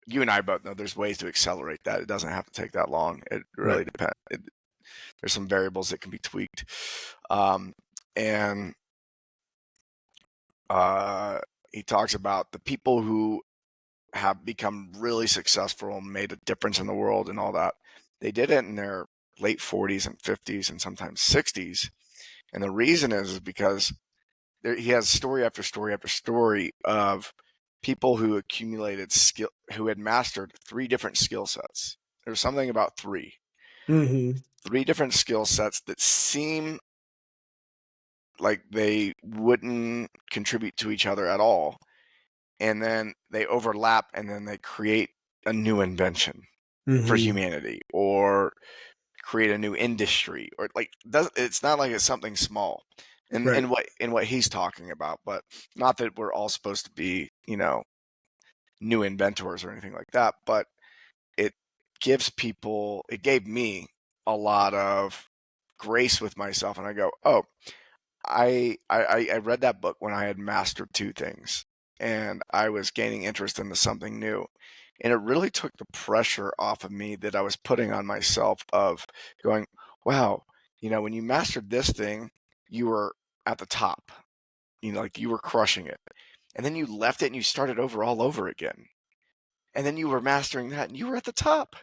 you and I both know there's ways to accelerate that. It doesn't have to take that long. It really depends. There's some variables that can be tweaked. And he talks about the people who have become really successful and made a difference in the world and all that. They did it in their late 40s and 50s and sometimes 60s. And the reason is because he has story after story after story of people who accumulated skill, who had mastered 3 different skill sets. There's something about 3. 3 different skill sets that seem like they wouldn't contribute to each other at all. And then they overlap, and then they create a new invention for humanity, or create a new industry, or it's not like it's something small. And what he's talking about, but not that we're all supposed to be, new inventors or anything like that, but it gave me a lot of grace with myself. And I go, oh, I read that book when I had mastered 2 things, and I was gaining interest into something new. And it really took the pressure off of me that I was putting on myself of going, wow, when you mastered this thing, you were at the top, like you were crushing it. And then you left it and you started all over again. And then you were mastering that and you were at the top.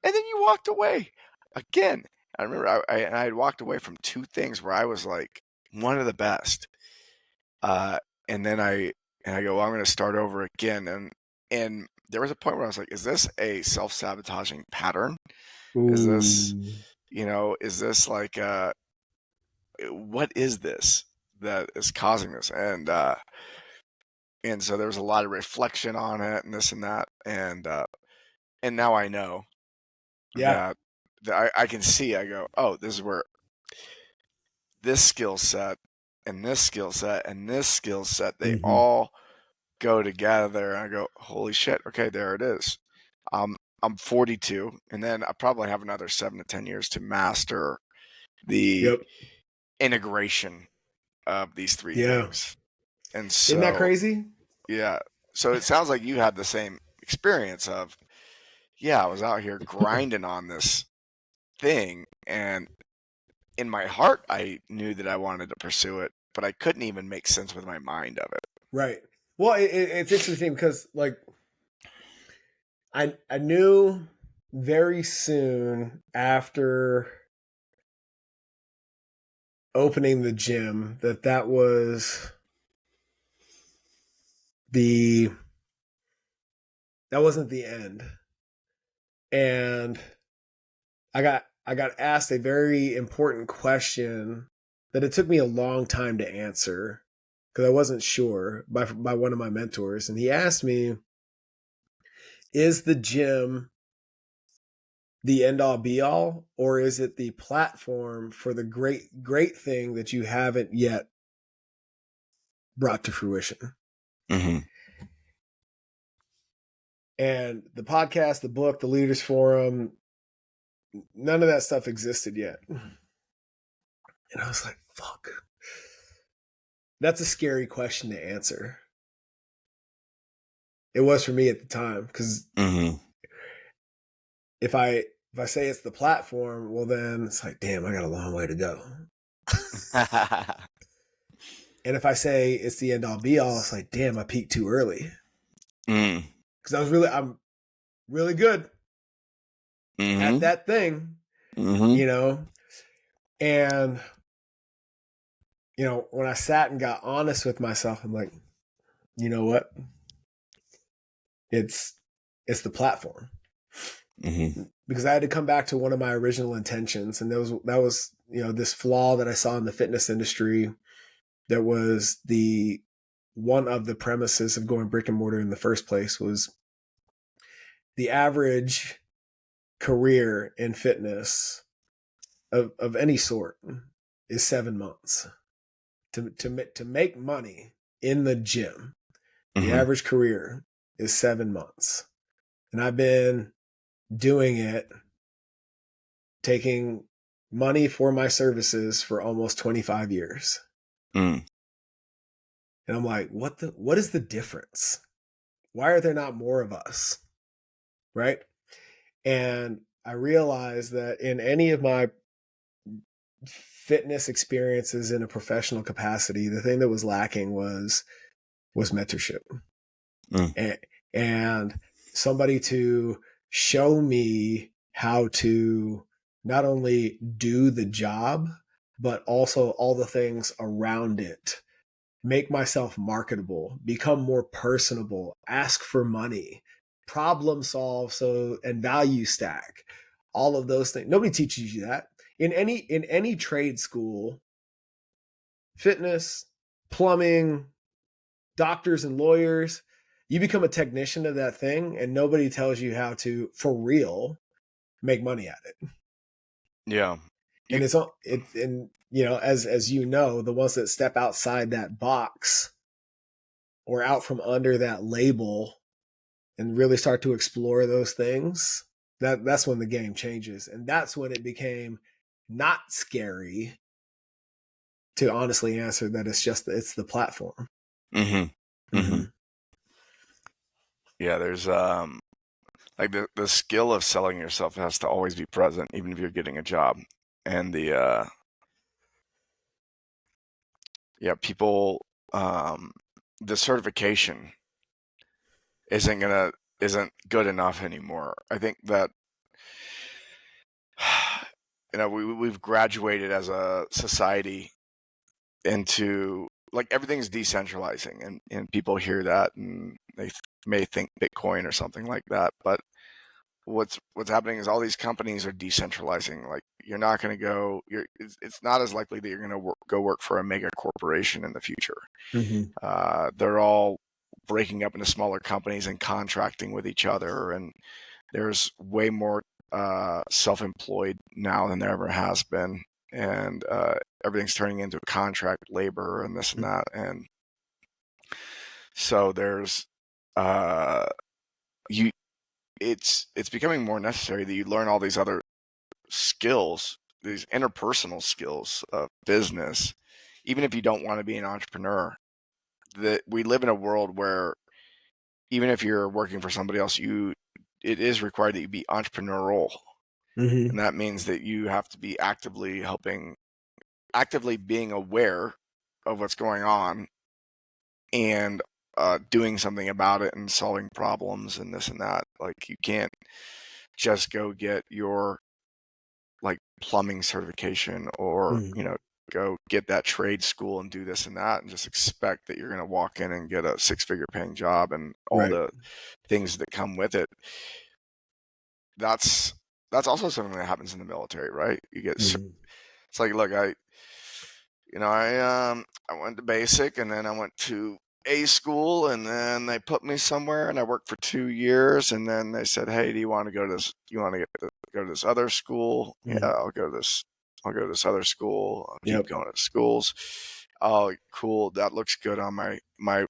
And then you walked away again. I remember I had walked away from 2 things where I was like one of the best. And then I go, well, I'm going to start over again. And there was a point where I was like, is this a self-sabotaging pattern? Ooh. Is this like, what is this that is causing this? And so there was a lot of reflection on it and this and that. And now I know that I can see, I go, oh, this is where this skill set and this skill set and this skill set, they all go together. And I go, holy shit, okay, there it is. I'm 42, and then I probably have another 7 to 10 years to master the integration of these 3 things. And so, isn't that crazy? Yeah. So it sounds like you had the same experience of, I was out here grinding on this thing, and in my heart, I knew that I wanted to pursue it, but I couldn't even make sense with my mind of it. Right. Well, it's interesting because, I knew very soon after opening the gym that was that wasn't the end. And I got asked a very important question that it took me a long time to answer because I wasn't sure by one of my mentors. And he asked me, is the gym the end all be all, or is it the platform for the great thing that you haven't yet brought to fruition? And the podcast, the book, the Leaders Forum, none of that stuff existed yet. And I was like, fuck. That's a scary question to answer. It was for me at the time, because if I say it's the platform, well, then it's like, damn, I got a long way to go. And if I say it's the end all be all, it's like, damn, I peaked too early. Because I'm really good at that thing. you know? And, you know, when I sat and got honest with myself, I'm like, you know what? It's the platform. Because I had to come back to one of my original intentions. And that was, you know, this flaw that I saw in the fitness industry. That was one of the premises of going brick and mortar in the first place was the average career in fitness of any sort is 7 months. To make money in the gym, the average career is 7 months. And I've been doing it, taking money for my services for almost 25 years. And I'm like, what is the difference? Why are there not more of us? Right? And I realized that in any of my fitness experiences in a professional capacity, the thing that was lacking was mentorship. And somebody to show me how to not only do the job, but also all the things around it. Make myself marketable, become more personable, ask for money, problem solve, and value stack, all of those things. Nobody teaches you that in any trade school. Fitness, plumbing, doctors and lawyers, you become a technician of that thing, and nobody tells you how to, for real, make money at it. Yeah. And and you know, as you know, the ones that step outside that box or out from under that label and really start to explore those things, that's when the game changes. And that's when it became not scary to honestly answer that it's the platform. Yeah, there's like the skill of selling yourself has to always be present, even if you're getting a job. And people, the certification isn't good enough anymore. I think that you know we've graduated as a society into, like, everything's decentralizing, and people hear that and they may think Bitcoin or something like that, but what's happening is all these companies are decentralizing. Like, you're not going to go, it's not as likely that you're going to go work for a mega corporation in the future. They're all breaking up into smaller companies and contracting with each other, and there's way more self-employed now than there ever has been, and everything's turning into contract labor and this and that. And so there's it's becoming more necessary that you learn all these other skills, these interpersonal skills of business, even if you don't want to be an entrepreneur. That we live in a world where even if you're working for somebody else, it is required that you be entrepreneurial. And that means that you have to be actively being aware of what's going on and doing something about it and solving problems and this and that. Like, you can't just go get your, like, plumbing certification or you know, go get that trade school and do this and that and just expect that you're going to walk in and get a 6-figure paying job and all the things that come with it. That's also something that happens in the military, right? You get it's like, look, I went to basic, and then I went to A school, and then they put me somewhere, and I worked for 2 years, and then they said, "Hey, do you want to go to this? You want to go to this other school?" Yeah, I'll go to this other school. I'll keep going to schools. Oh, cool. That looks good on my my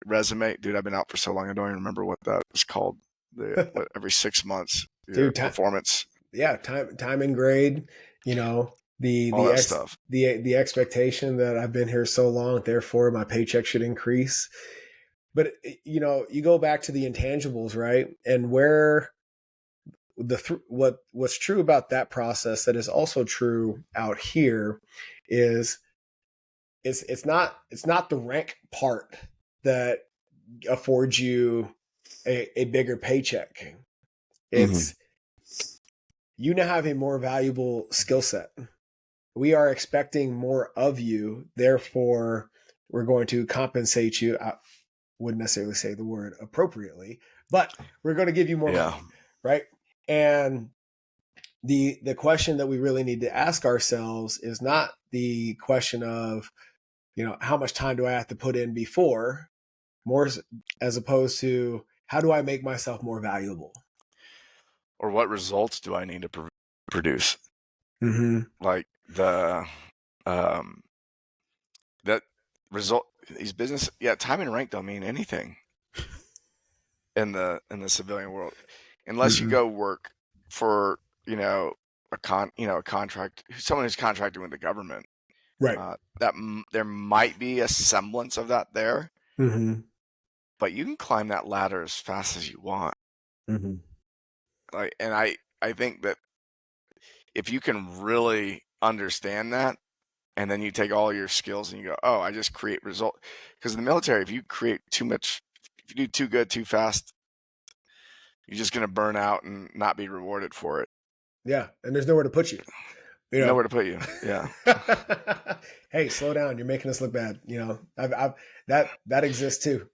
resume, dude. I've been out for so long, I don't even remember what that was called. Every 6 months, dude, performance. Yeah, time and grade. You know, the stuff. The expectation that I've been here so long, therefore my paycheck should increase. But you know, you go back to the intangibles, right? And where what's true about that process that is also true out here is it's not the rank part that affords you a bigger paycheck. It's you now have a more valuable skill set. We are expecting more of you. Therefore, we're going to compensate you. I wouldn't necessarily say the word appropriately, but we're going to give you more money, right? And the question that we really need to ask ourselves is not the question of, how much time do I have to put in before, more as opposed to how do I make myself more valuable? Or what results do I need to produce? Mm-hmm. Like that result, these business, time and rank don't mean anything in the civilian world, unless you go work for, a contract, someone who's contracting with the government. Right. That there might be a semblance of that there, but you can climb that ladder as fast as you want. Like, and I think that if you can really understand that, and then you take all your skills and you go, oh, I just create result. Because in the military, if you create too much, if you do too good, too fast, you're just going to burn out and not be rewarded for it. Yeah. And there's nowhere to put you. Nowhere to put you. Yeah. Hey, slow down. You're making us look bad. That exists too.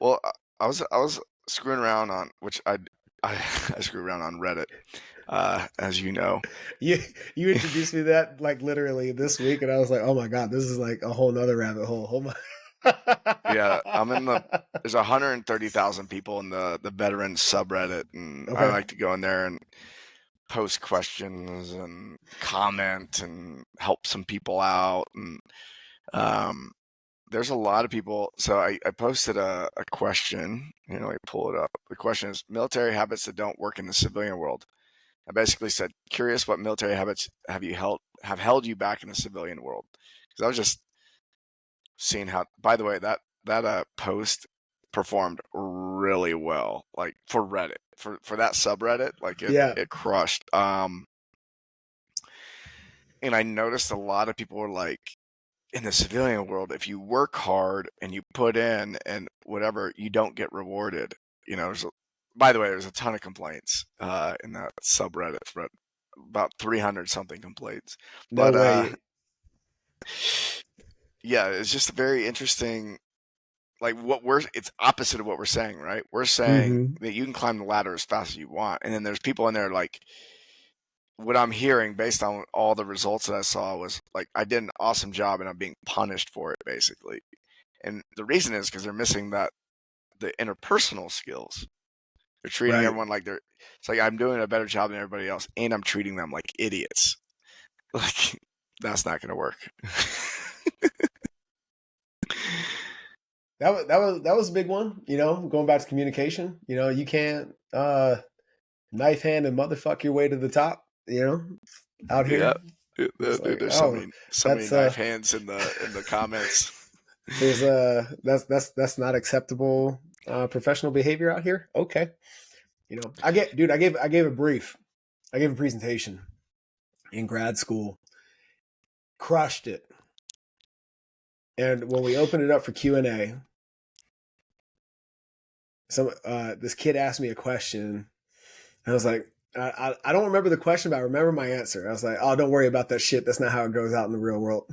Well, I was screwing around on, which I screw around on Reddit, as you know. You introduced me to that like literally this week, and I was like, oh my God, this is like a whole nother rabbit hole. Oh my. Yeah, there's 130,000 people in the veteran subreddit, and I like to go in there and post questions and comment and help some people out. And there's a lot of people. So I posted a question, let me pull it up. The question is military habits that don't work in the civilian world. I basically said, curious what military habits have held you back in the civilian world? Because I was just seeing how, by the way, that post performed really well, like for Reddit, for that subreddit, like it crushed. And I noticed a lot of people were like, in the civilian world, if you work hard and you put in and whatever, you don't get rewarded. By the way, there's a ton of complaints in that subreddit thread, about 300 something complaints. No way. Yeah, it's just very interesting. Like it's opposite of what we're saying, right? We're saying that you can climb the ladder as fast as you want. And then there's people in there like, what I'm hearing based on all the results that I saw was like, I did an awesome job and I'm being punished for it basically. And the reason is because they're missing the interpersonal skills. They're treating everyone like it's like I'm doing a better job than everybody else and I'm treating them like idiots. Like, that's not going to work. That was a big one, going back to communication. You can't knife hand and motherfuck your way to the top, out here. Yeah. There's so many knife hands in the comments. There's that's not acceptable professional behavior out here. Okay. I gave a presentation in grad school, crushed it. And when we opened it up for Q&A, this kid asked me a question, and I was like, I don't remember the question, but I remember my answer. I was like, oh, don't worry about that shit. That's not how it goes out in the real world.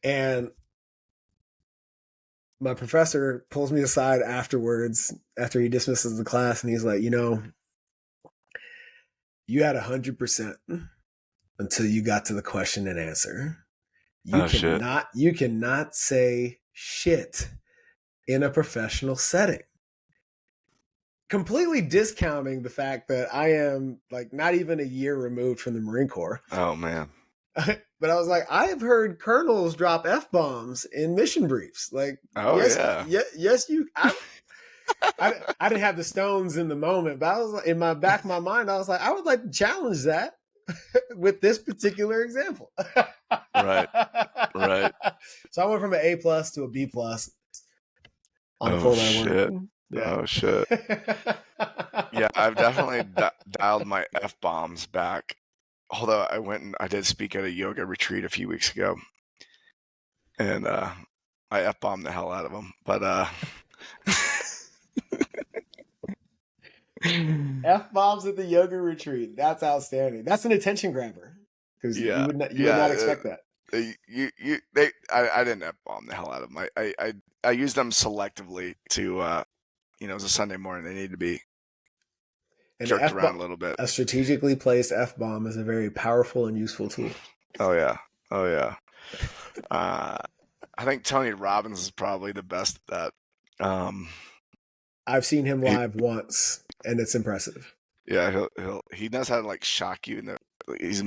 And my professor pulls me aside afterwards, after he dismisses the class, and he's like, you had 100% until you got to the question and answer. You cannot say shit in a professional setting. Completely discounting the fact that I am like not even a year removed from the Marine Corps. Oh man. But I was like, I've heard colonels drop F-bombs in mission briefs. Like, yes, you. I didn't have the stones in the moment, but I was like, in my back of my mind, I was like, I would like to challenge that with this particular example. Right. So I went from an A+ to a B+ on a 4-letter shit. word. Yeah. Oh shit. Yeah, I've definitely dialed my F-bombs back. Although I did speak at a yoga retreat a few weeks ago, and I F-bombed the hell out of them. But F-bombs at the yoga retreat. That's outstanding. That's an attention grabber because you would not expect that. I didn't F-bomb the hell out of them. I use them selectively to, it was a Sunday morning. They need to be jerked around a little bit. A strategically placed F-bomb is a very powerful and useful tool. Oh yeah. I think Tony Robbins is probably the best at that. I've seen him live once, and it's impressive. Yeah, he knows how to like shock you. He's a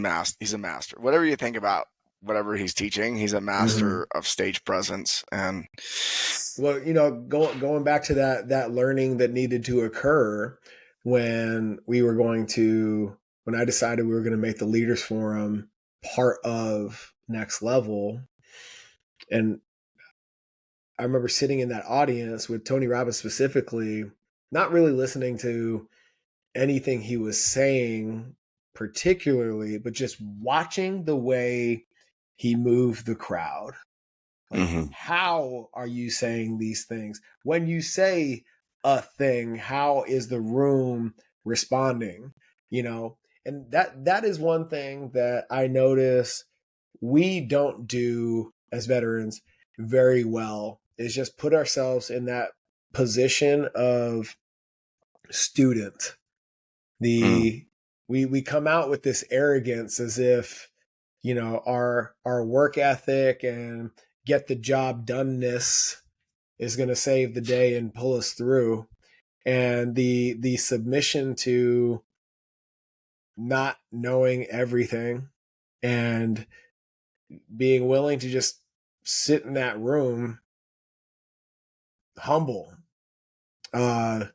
master. Whatever you think about whatever he's teaching, he's a master of stage presence. And well, going back to that learning that needed to occur when I decided we were going to make the Leaders Forum part of Next Level, and I remember sitting in that audience with Tony Robbins specifically, not really listening to anything he was saying particularly, but just watching the way he moved the crowd. Like, how are you saying these things? When you say a thing, how is the room responding? And that is one thing that I notice we don't do as veterans very well, is just put ourselves in that position of student. We come out with this arrogance as if, our work ethic and get the job doneness is going to save the day and pull us through. And the submission to not knowing everything and being willing to just sit in that room humble has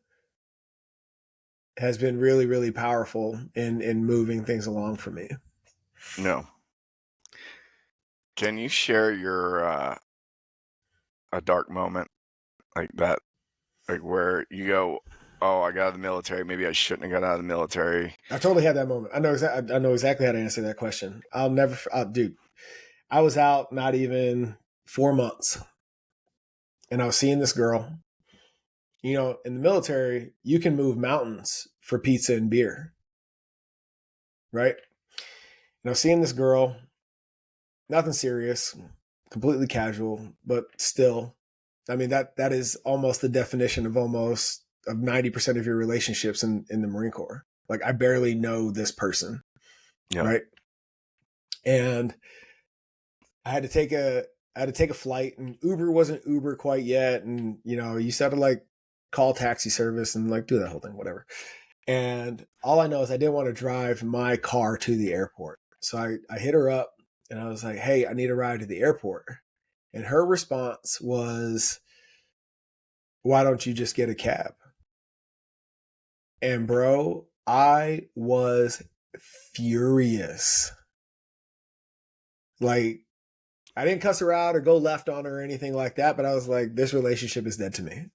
been really, really powerful in moving things along for me. No. Can you share your a dark moment like that, like where you go, oh, I got out of the military, maybe I shouldn't have got out of the military? I totally had that moment. I know exactly how to answer that question. Dude, I was out not even 4 months, and I was seeing this girl. In the military, you can move mountains for pizza and beer, right? And I was seeing this girl, nothing serious, completely casual, but still, I mean, that is almost the definition of 90% of your relationships in the Marine Corps. Like, I barely know this person, right? And I had to take a flight, and Uber wasn't Uber quite yet, and you used to have to like call taxi service and like do that whole thing, whatever. And all I know is I didn't want to drive my car to the airport. So I hit her up and I was like, hey, I need a ride to the airport. And her response was, why don't you just get a cab? And bro, I was furious. Like, I didn't cuss her out or go left on her or anything like that, but I was like, this relationship is dead to me.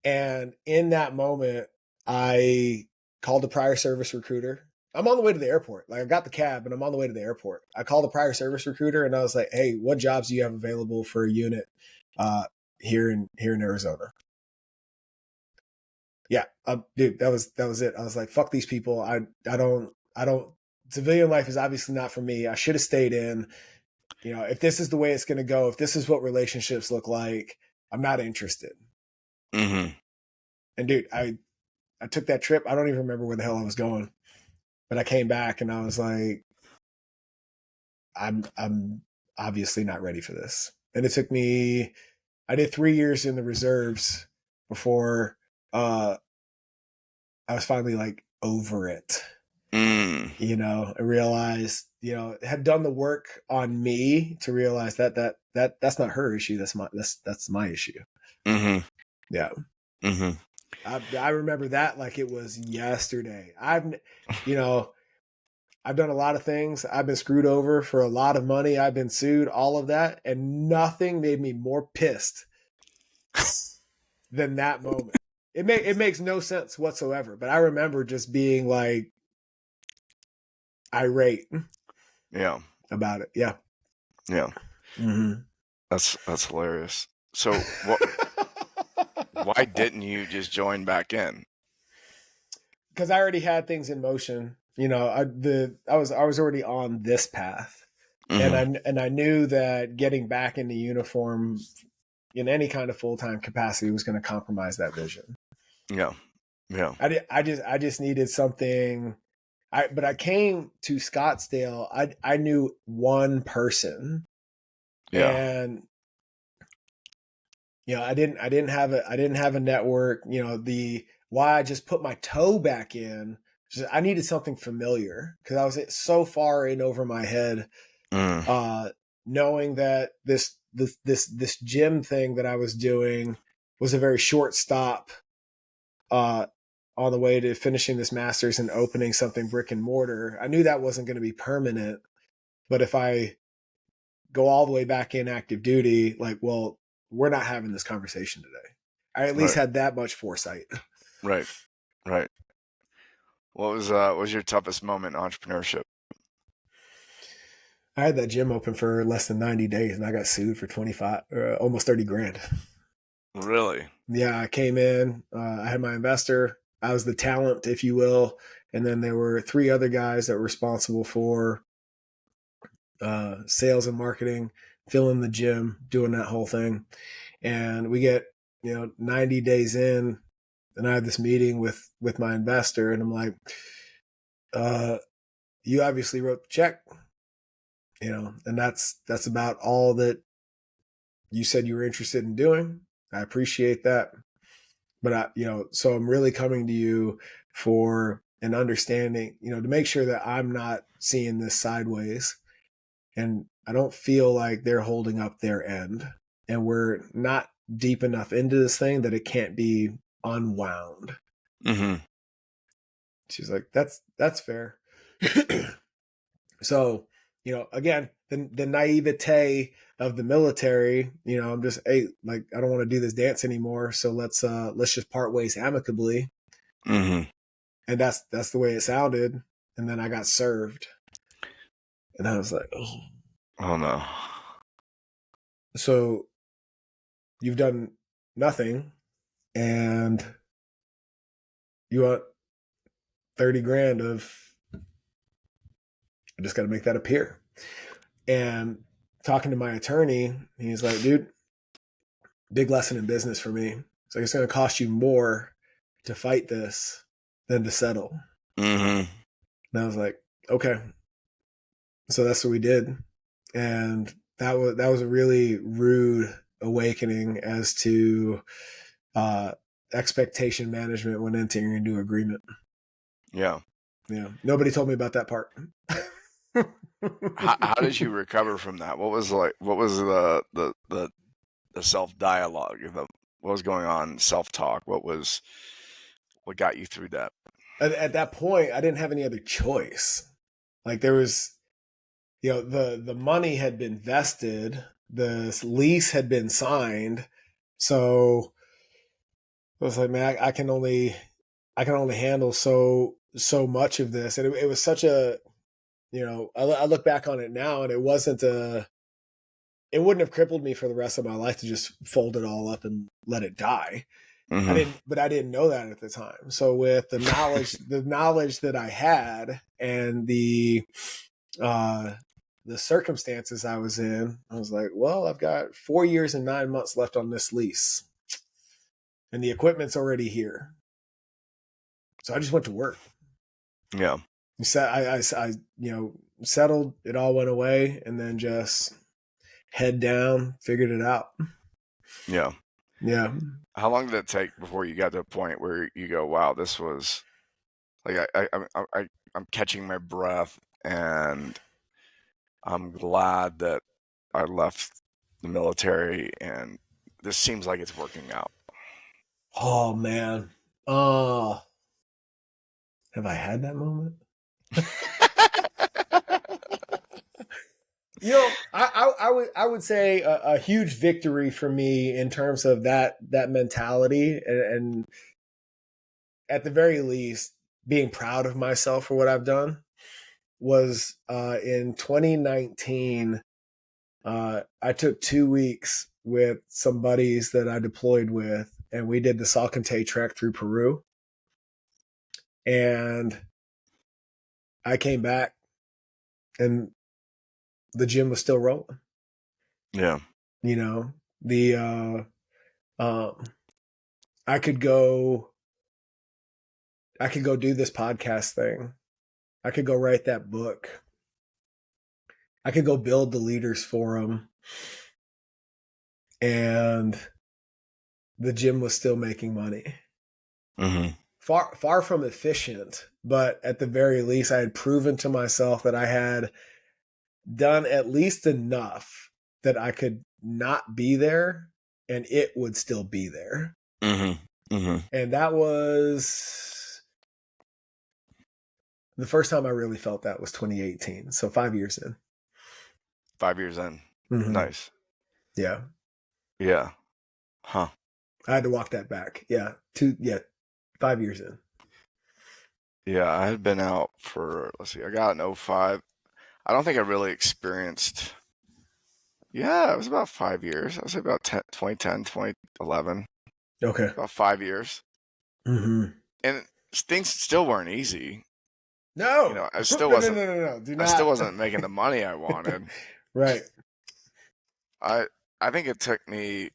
And in that moment, I called the prior service recruiter. I'm on the way to the airport. Like, I got the cab and I'm on the way to the airport. I called the prior service recruiter and I was like, hey, what jobs do you have available for a unit here in Arizona? Yeah, dude, that was it. I was like, fuck these people. I don't, civilian life is obviously not for me. I should have stayed in. If this is the way it's going to go, if this is what relationships look like, I'm not interested. And dude, I took that trip. I don't even remember where the hell I was going, but I came back and I was like, I'm obviously not ready for this. And it took me, I did 3 years in the reserves before I was finally like over it. I realized, had done the work on me to realize that's not her issue. That's my issue. Yeah. I remember that like it was yesterday. I've done a lot of things. I've been screwed over for a lot of money. I've been sued, all of that. And nothing made me more pissed than that moment. It makes no sense whatsoever. But I remember just being like irate. Yeah. About it. Yeah. Yeah. That's hilarious. So why didn't you just join back in? because I already had things in motion. You know, I was already on this path, and I knew that getting back into uniform in any kind of full-time capacity was going to compromise that vision. Yeah. Yeah. I just needed something. But I came to Scottsdale. I knew one person, and you know, I didn't have a network. You know, why I just put my toe back in. I needed something familiar because I was so far in over my head, knowing that this gym thing that I was doing was a very short stop on the way to finishing this master's and opening something brick and mortar. I knew that wasn't going to be permanent, but if I go all the way back in active duty, like, well, we're not having this conversation today. I at least had that much foresight. Right. What was your toughest moment in entrepreneurship? I had that gym open for less than 90 days and I got sued for almost 30 grand. Really? Yeah. I came in, I had my investor. I was the talent, if you will. And then there were 3 other guys that were responsible for sales and marketing, filling the gym, doing that whole thing. And we get, 90 days in, and I had this meeting with my investor, and I'm like, you obviously wrote the check, and that's about all that you said you were interested in doing. I appreciate that. But so I'm really coming to you for an understanding, to make sure that I'm not seeing this sideways. And I don't feel like they're holding up their end. And we're not deep enough into this thing that it can't be unwound. She's like, that's fair. So, again, the naivete of the military, I'm just, hey, like, I don't want to do this dance anymore. So let's just part ways amicably. And that's the way it sounded. And then I got served. And I was like, oh no. So you've done nothing and you want 30 grand of, I just got to make that appear. And talking to my attorney, he's like, dude, big lesson in business for me. So it's going to cost you more to fight this than to settle. And I was like, okay. So that's what we did. And that was a really rude awakening as to expectation management when entering into agreement. Yeah. Nobody told me about that part. How did you recover from that? What was the self dialogue? What was going on? Self talk. What got you through that? At that point, I didn't have any other choice. Like there was, the money had been vested, the lease had been signed, so I was like, man, I can only handle so much of this, and it was such a, I look back on it now, and it wouldn't have crippled me for the rest of my life to just fold it all up and let it die. I didn't know that at the time. So with the knowledge that I had and the circumstances I was in, I was like, well, I've got 4 years and 9 months left on this lease and the equipment's already here. So I just went to work. Yeah. I settled, it all went away, and then just head down, figured it out. Yeah. Yeah. How long did it take before you got to a point where you go, wow, this was like, I'm catching my breath and I'm glad that I left the military and this seems like it's working out? Oh man. Have I had that moment? I would say a huge victory for me in terms of that mentality, and at the very least being proud of myself for what I've done was in 2019. I took 2 weeks with some buddies that I deployed with, and we did the Salcantay trek through Peru. And I came back and the gym was still rolling. Yeah. You know, I could go do this podcast thing. I could go write that book. I could go build the leaders forum. And the gym was still making money. Mm-hmm. Far from efficient, but at the very least, I had proven to myself that I had done at least enough that I could not be there and it would still be there. Mm-hmm. Mm-hmm. And that was the first time I really felt that was 2018. So 5 years in. 5 years in. Mm-hmm. Nice. Yeah. Yeah. Huh. I had to walk that back. Yeah. 5 years in. Yeah, I had been out for, let's see, I got in 2005. I don't think I really experienced, yeah, it was about 5 years. I would say about 2010, 2011. Okay. About 5 years. Mm-hmm. And things still weren't easy. No. You know, I still wasn't, No. Do not. I still wasn't making the money I wanted. Right. I think it took me,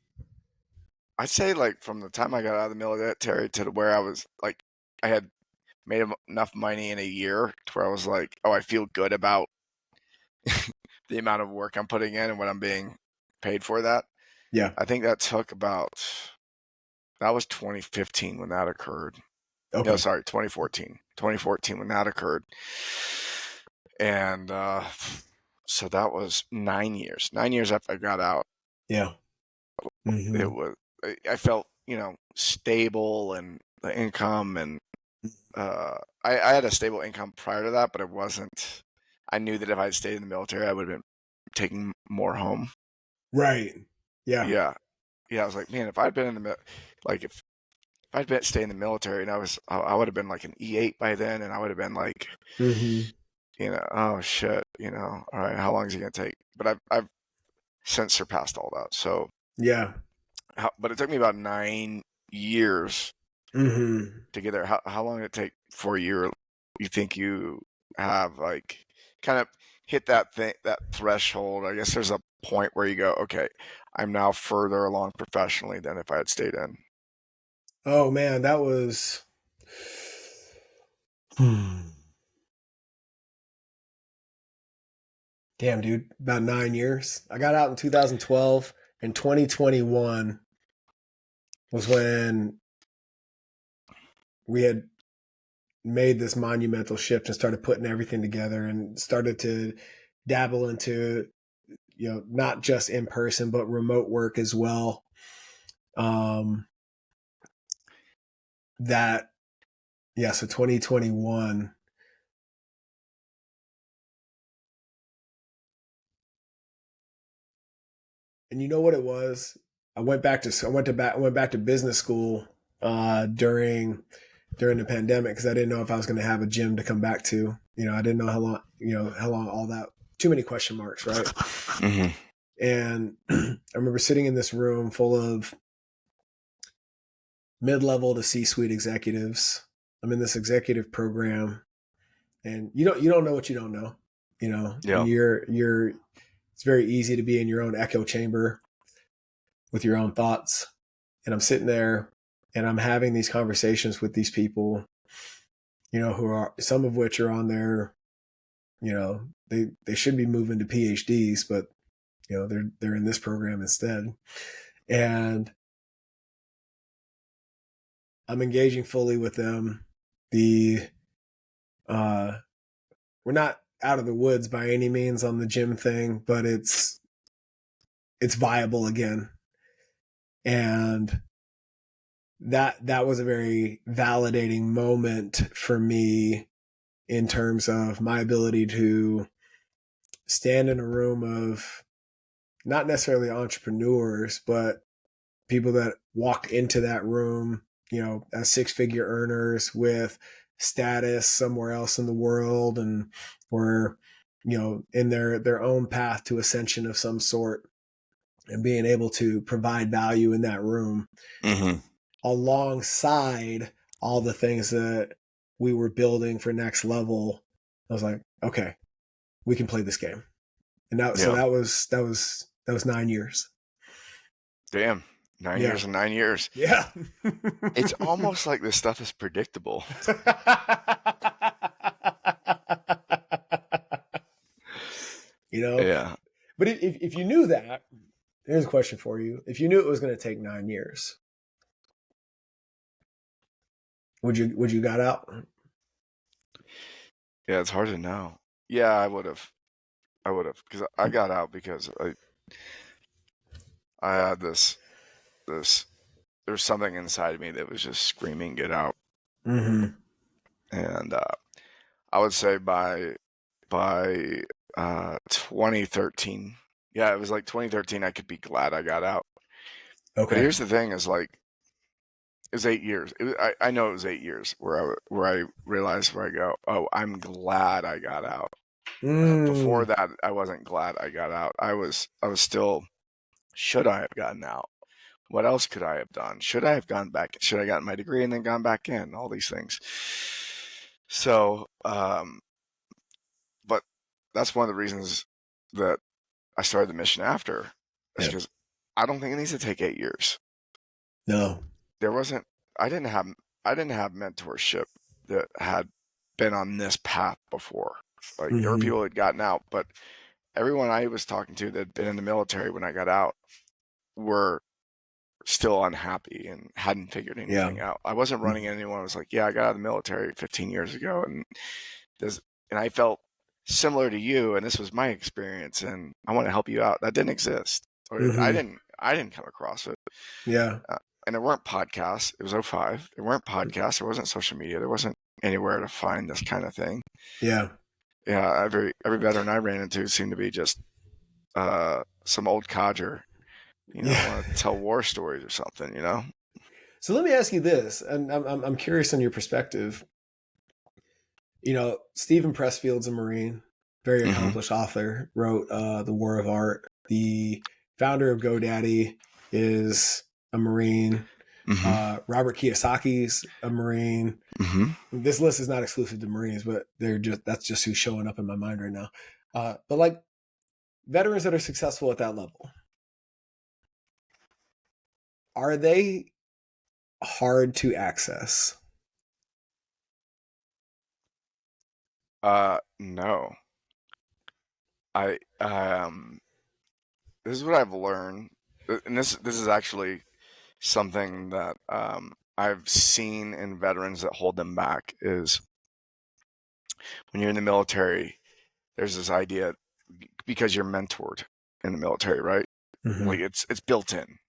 I'd say like from the time I got out of the military to where I was like, I had made enough money in a year to where I was like, oh, I feel good about the amount of work I'm putting in and what I'm being paid for that. Yeah. I think that took that was 2015 when that occurred. Okay. No, sorry, 2014. 2014 when that occurred. And so that was 9 years. 9 years after I got out. Yeah. Mm-hmm. I felt, stable and the income and I had a stable income prior to that, but it wasn't. I knew that if I had stayed in the military, I would have been taking more home. Right. Yeah. Yeah. I was like, man, if I'd been in the if I'd been stayed in the military and I would have been like an E8 by then, and I would have been like, oh shit, all right, how long is it gonna take? But I've since surpassed all that. So yeah. But it took me about 9 years to get there. How long did it take for you think you have like kind of hit that threshold? I guess there's a point where you go, okay, I'm now further along professionally than if I had stayed in. Oh man, that was damn, dude, about 9 years. I got out in 2012, and 2021 was when we had made this monumental shift and started putting everything together and started to dabble into, not just in person, but remote work as well. So 2021. And you know what it was? I went back to business school during the pandemic because I didn't know if I was going to have a gym to come back to. I didn't know how long all that. Too many question marks, right? Mm-hmm. And I remember sitting in this room full of mid-level to C-suite executives. I'm in this executive program, and you don't know what you don't know. Yeah. And you're. It's very easy to be in your own echo chamber with your own thoughts. And I'm sitting there and I'm having these conversations with these people, who are, some of which are on their, they should be moving to PhDs, but, they're in this program instead. And I'm engaging fully with them. We're not out of the woods by any means on the gym thing, but it's viable again. And that was a very validating moment for me in terms of my ability to stand in a room of not necessarily entrepreneurs, but people that walked into that room, as 6-figure earners with status somewhere else in the world, and were, in their own path to ascension of some sort, and being able to provide value in that room alongside all the things that we were building for next level, I was like, okay, we can play this game. And so that was 9 years. Damn. 9 years and 9 years. Yeah. It's almost like this stuff is predictable. Yeah. But if you knew that, here's a question for you. If you knew it was going to take 9 years, would you got out? Yeah, it's hard to know. Yeah, I would have, because I got out because I had this. There's something inside of me that was just screaming, "Get out!" Mm-hmm. And I would say by 2013, yeah, it was like 2013. I could be glad I got out. Okay. But here's the thing: is like, it was 8 years. I know it was 8 years where I realized where I go, oh, I'm glad I got out. Before that, I wasn't glad I got out. I was still, should I have gotten out? What else could I have done? Should I have gone back? Should I have gotten my degree and then gone back in? All these things. So, but that's one of the reasons that I started the mission after, is because I don't think it needs to take 8 years. No, there wasn't. I didn't have mentorship that had been on this path before. Like there were people that had gotten out, but everyone I was talking to that had been in the military when I got out were still unhappy and hadn't figured anything out. I wasn't running anyone. I was like, yeah, I got out of the military 15 years ago, and I felt similar to you, and this was my experience, and I want to help you out. That didn't exist. Or I didn't come across it. Yeah. And there weren't podcasts. It was 2005. There weren't podcasts. There wasn't social media. There wasn't anywhere to find this kind of thing. Yeah. Yeah. Every veteran I ran into seemed to be just some old codger, want to tell war stories or something, So let me ask you this, and I'm curious on your perspective. Stephen Pressfield's a Marine, very accomplished author, wrote The War of Art. The founder of GoDaddy is a Marine. Robert Kiyosaki's a Marine. This list is not exclusive to Marines, but that's just who's showing up in my mind right now. But like veterans that are successful at that level, are they hard to access? No. This is what I've learned, and this is actually something that I've seen in veterans that hold them back, is when you're in the military, there's this idea, because you're mentored in the military, right? Like it's built in.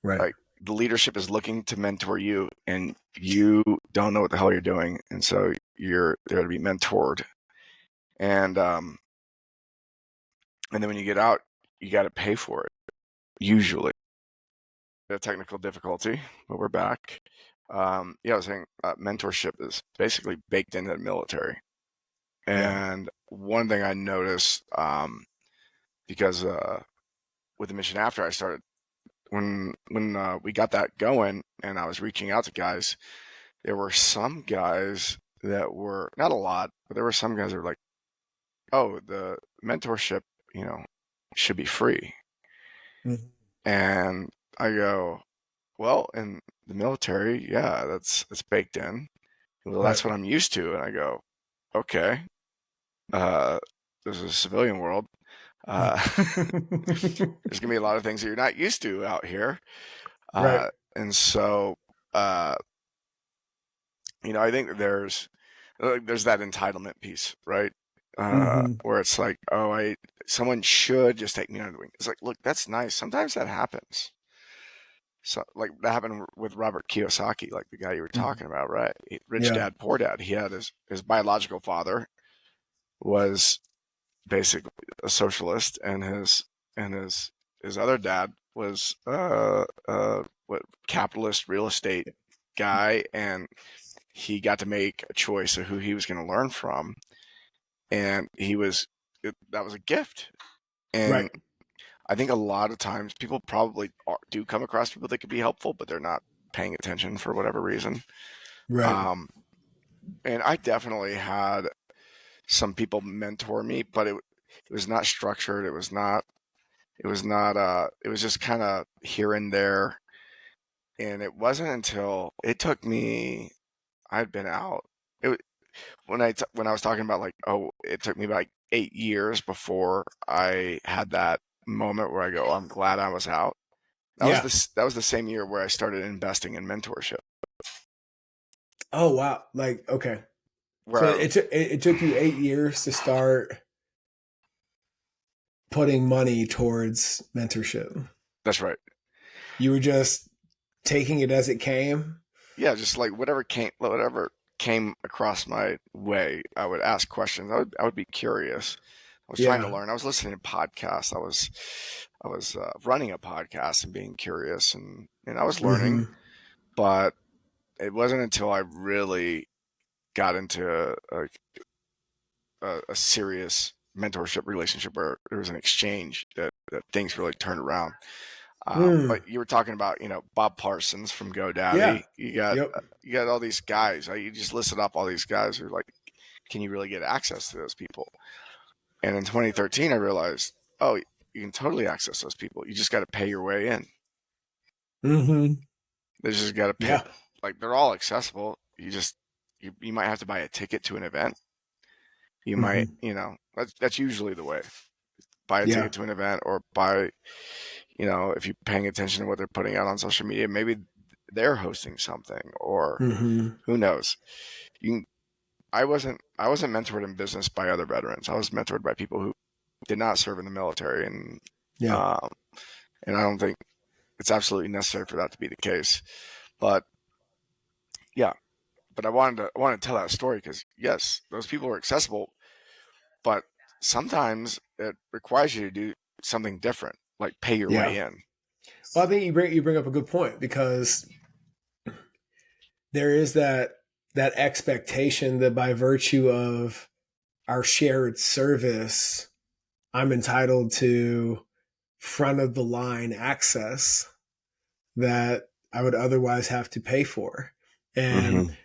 Right. Like the leadership is looking to mentor you, and you don't know what the hell you're doing, and so you're there to be mentored. And then when you get out, you got to pay for it. Usually, a technical difficulty, but we're back. I was saying mentorship is basically baked into the military. And one thing I noticed, because with the mission after I started, when we got that going and I was reaching out to guys, there were some guys that were, not a lot, but there were some guys that were like, oh, the mentorship, should be free. And I go, well, in the military, yeah, it's baked in. Well, that's what I'm used to. And I go, okay, this is a civilian world. There's gonna be a lot of things that you're not used to out here. And so, I think there's that entitlement piece, right? Where it's like, oh, someone should just take me under the wing. It's like, look, that's nice. Sometimes that happens. So, like that happened with Robert Kiyosaki, like the guy you were talking about, right? Rich Dad, Poor Dad. He had his biological father was basically a socialist, and his other dad was capitalist real estate guy, and he got to make a choice of who he was going to learn from, and that was a gift. And I think a lot of times people probably do come across people that could be helpful, but they're not paying attention for whatever reason. And I definitely had some people mentor me, but it was not structured. It was just kind of here and there. And it wasn't until it took me, I'd been out. When I was talking about like, oh, it took me like 8 years before I had that moment where I go, I'm glad I was out. That was the same year where I started investing in mentorship. Oh wow! Like okay, Where so it took you 8 years to start putting money towards mentorship. That's right. You were just taking it as it came. Yeah, just like whatever came across my way, I would ask questions. I would be curious. I was trying to learn. I was listening to podcasts. I was running a podcast and being curious, and I was learning. But it wasn't until I really got into a serious mentorship relationship where there was an exchange that things really turned around. But you were talking about, Bob Parsons from GoDaddy. Yeah. You got all these guys. You just listed up all these guys who are like, can you really get access to those people? And in 2013, I realized, oh, you can totally access those people. You just got to pay your way in. They just got to pay. Yeah. Like they're all accessible. You might have to buy a ticket to an event. You might, that's usually the way. Buy a ticket to an event, or buy, if you're paying attention to what they're putting out on social media, maybe they're hosting something, or who knows. I wasn't mentored in business by other veterans. I was mentored by people who did not serve in the military, and and I don't think it's absolutely necessary for that to be the case. But I wanted to tell that story because yes, those people are accessible, but sometimes it requires you to do something different, like pay your way in. Well, I think you bring up a good point, because there is that expectation that by virtue of our shared service, I'm entitled to front of the line access that I would otherwise have to pay for. And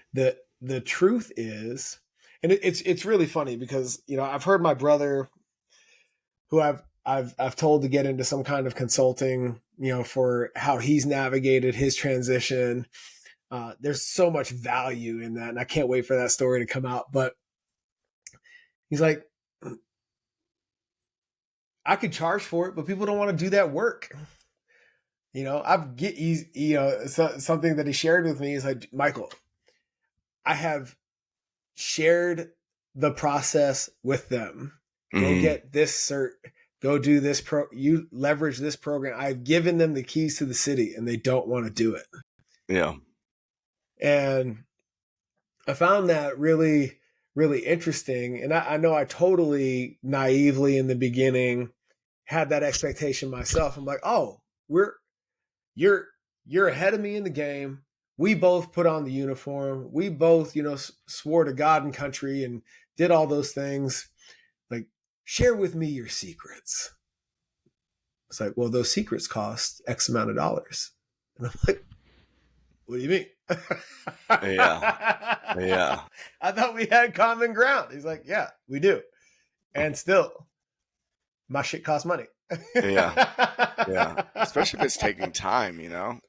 the truth is, and it's really funny because, I've heard my brother, who I've told to get into some kind of consulting, for how he's navigated his transition. There's so much value in that, and I can't wait for that story to come out. But he's like, I could charge for it, but people don't want to do that work. Something that he shared with me is like, Mycal, I have shared the process with them. Go get this cert. Go do this you leverage this program. I've given them the keys to the city, and they don't want to do it. Yeah. And I found that really, really interesting. And I know I totally naively in the beginning had that expectation myself. I'm like, oh, you're ahead of me in the game. We both put on the uniform. We both, swore to God and country and did all those things. Like, share with me your secrets. It's like, well, those secrets cost X amount of dollars. And I'm like, what do you mean? Yeah. I thought we had common ground. He's like, yeah, we do. And still, my shit costs money. Yeah. Especially if it's taking time,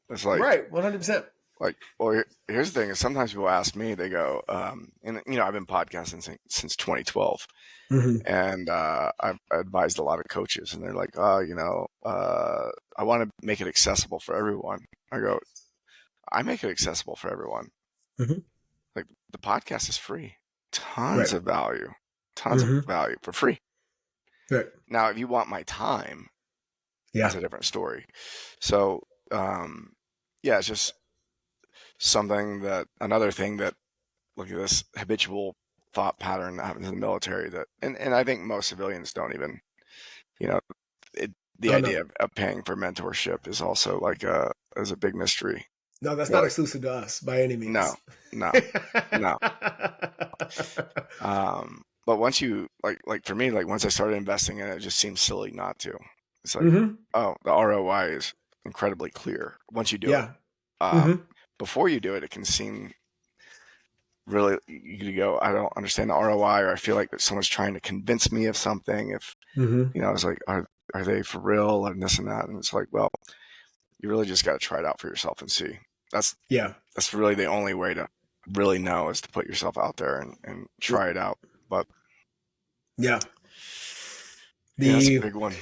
It's like, right, 100%. Like, well, here's the thing: is sometimes people ask me, they go, and I've been podcasting since 2012, and I've advised a lot of coaches, and they're like, I want to make it accessible for everyone. I go, I make it accessible for everyone. Like the podcast is free, tons of value for free. Right. Now, if you want my time, that's a different story. So, it's just another thing that, look at this habitual thought pattern that happens in the military and I think most civilians don't even, the idea of paying for mentorship is also like is a big mystery. No, that's not exclusive to us by any means. No. But once you like for me, like once I started investing in it, it just seems silly not to. It's like, oh, the ROI is incredibly clear once you do it. Before you do it, it can seem really, you go, I don't understand the ROI, or I feel like that someone's trying to convince me of something. If, I was like, are they for real and this and that? And it's like, well, you really just got to try it out for yourself and see. That's really the only way to really know, is to put yourself out there and try it out. But that's a big one.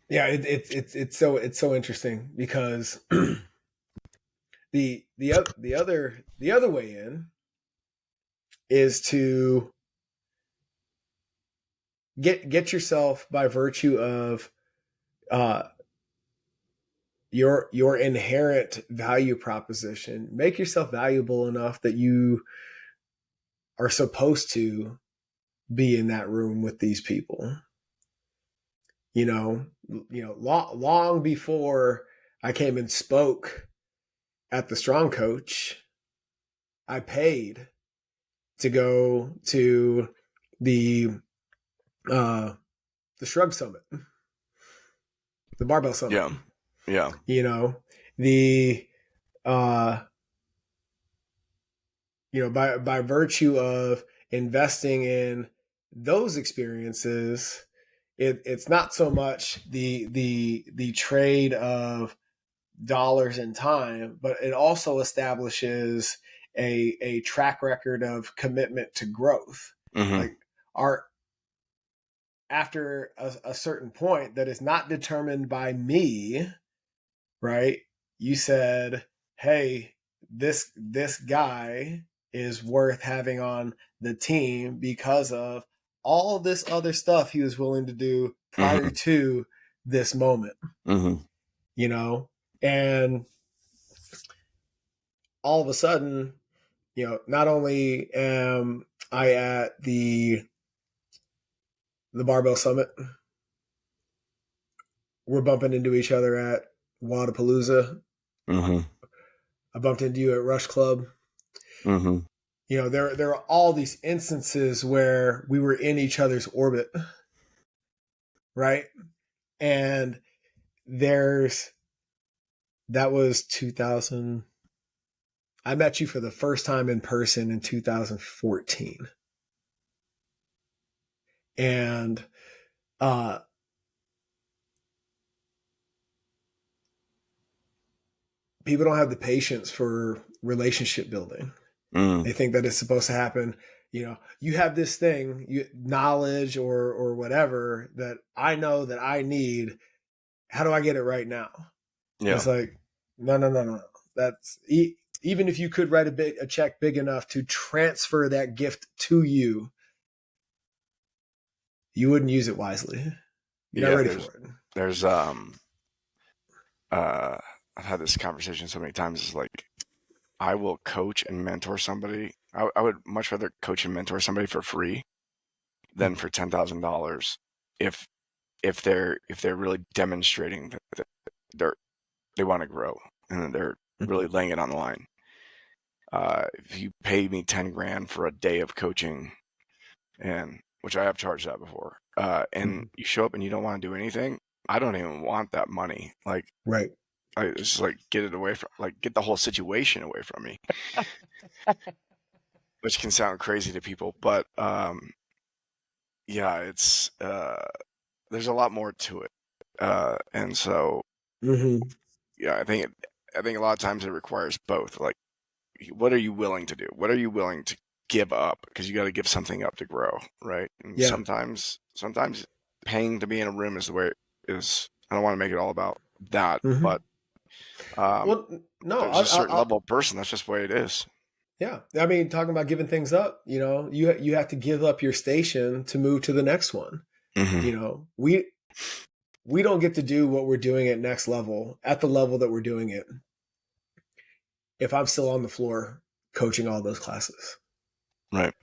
Yeah, it's so interesting, because the other way in is to get yourself, by virtue of your inherent value proposition, make yourself valuable enough that you are supposed to be in that room with these people. Long before I came and spoke at the Strong Coach, I paid to go to the Shrug Summit, the Barbell Summit. Yeah. By virtue of investing in those experiences, it's not so much the trade of dollars and time, but it also establishes a track record of commitment to growth. Like after a certain point that is not determined by me, right? You said, hey, this guy is worth having on the team because of all this other stuff he was willing to do prior to this moment. And all of a sudden, not only am I at the Barbell Summit, we're bumping into each other at Wadapalooza. I bumped into you at Rush Club. There are all these instances where we were in each other's orbit, right? And that was 2000. I met you for the first time in person in 2014. And people don't have the patience for relationship building. They think that it's supposed to happen. You have this thing, knowledge or whatever that I know that I need. How do I get it right now? Yeah. It's like, no. That's even if you could write a check big enough to transfer that gift to you, you wouldn't use it wisely. You're not ready for it. There's I've had this conversation so many times. It's like, I will coach and mentor somebody. I would much rather coach and mentor somebody for free than for $10,000 if they're really demonstrating that they want to grow and they're really laying it on the line. If you pay me 10 grand for a day of coaching, and which I have charged that before, and you show up and you don't want to do anything, I don't even want that money. Like, right. I just get it away from, get the whole situation away from me, which can sound crazy to people, but it's there's a lot more to it, and so I think a lot of times it requires both. Like, what are you willing to do? What are you willing to give up? Because you got to give something up to grow, right? And sometimes paying to be in a room is the way it is. I don't want to make it all about that, but there's a certain level of person. That's just the way it is. Yeah. I mean, talking about giving things up, you have to give up your station to move to the next one. We don't get to do what we're doing at next level, at the level that we're doing it, if I'm still on the floor coaching all those classes. Right.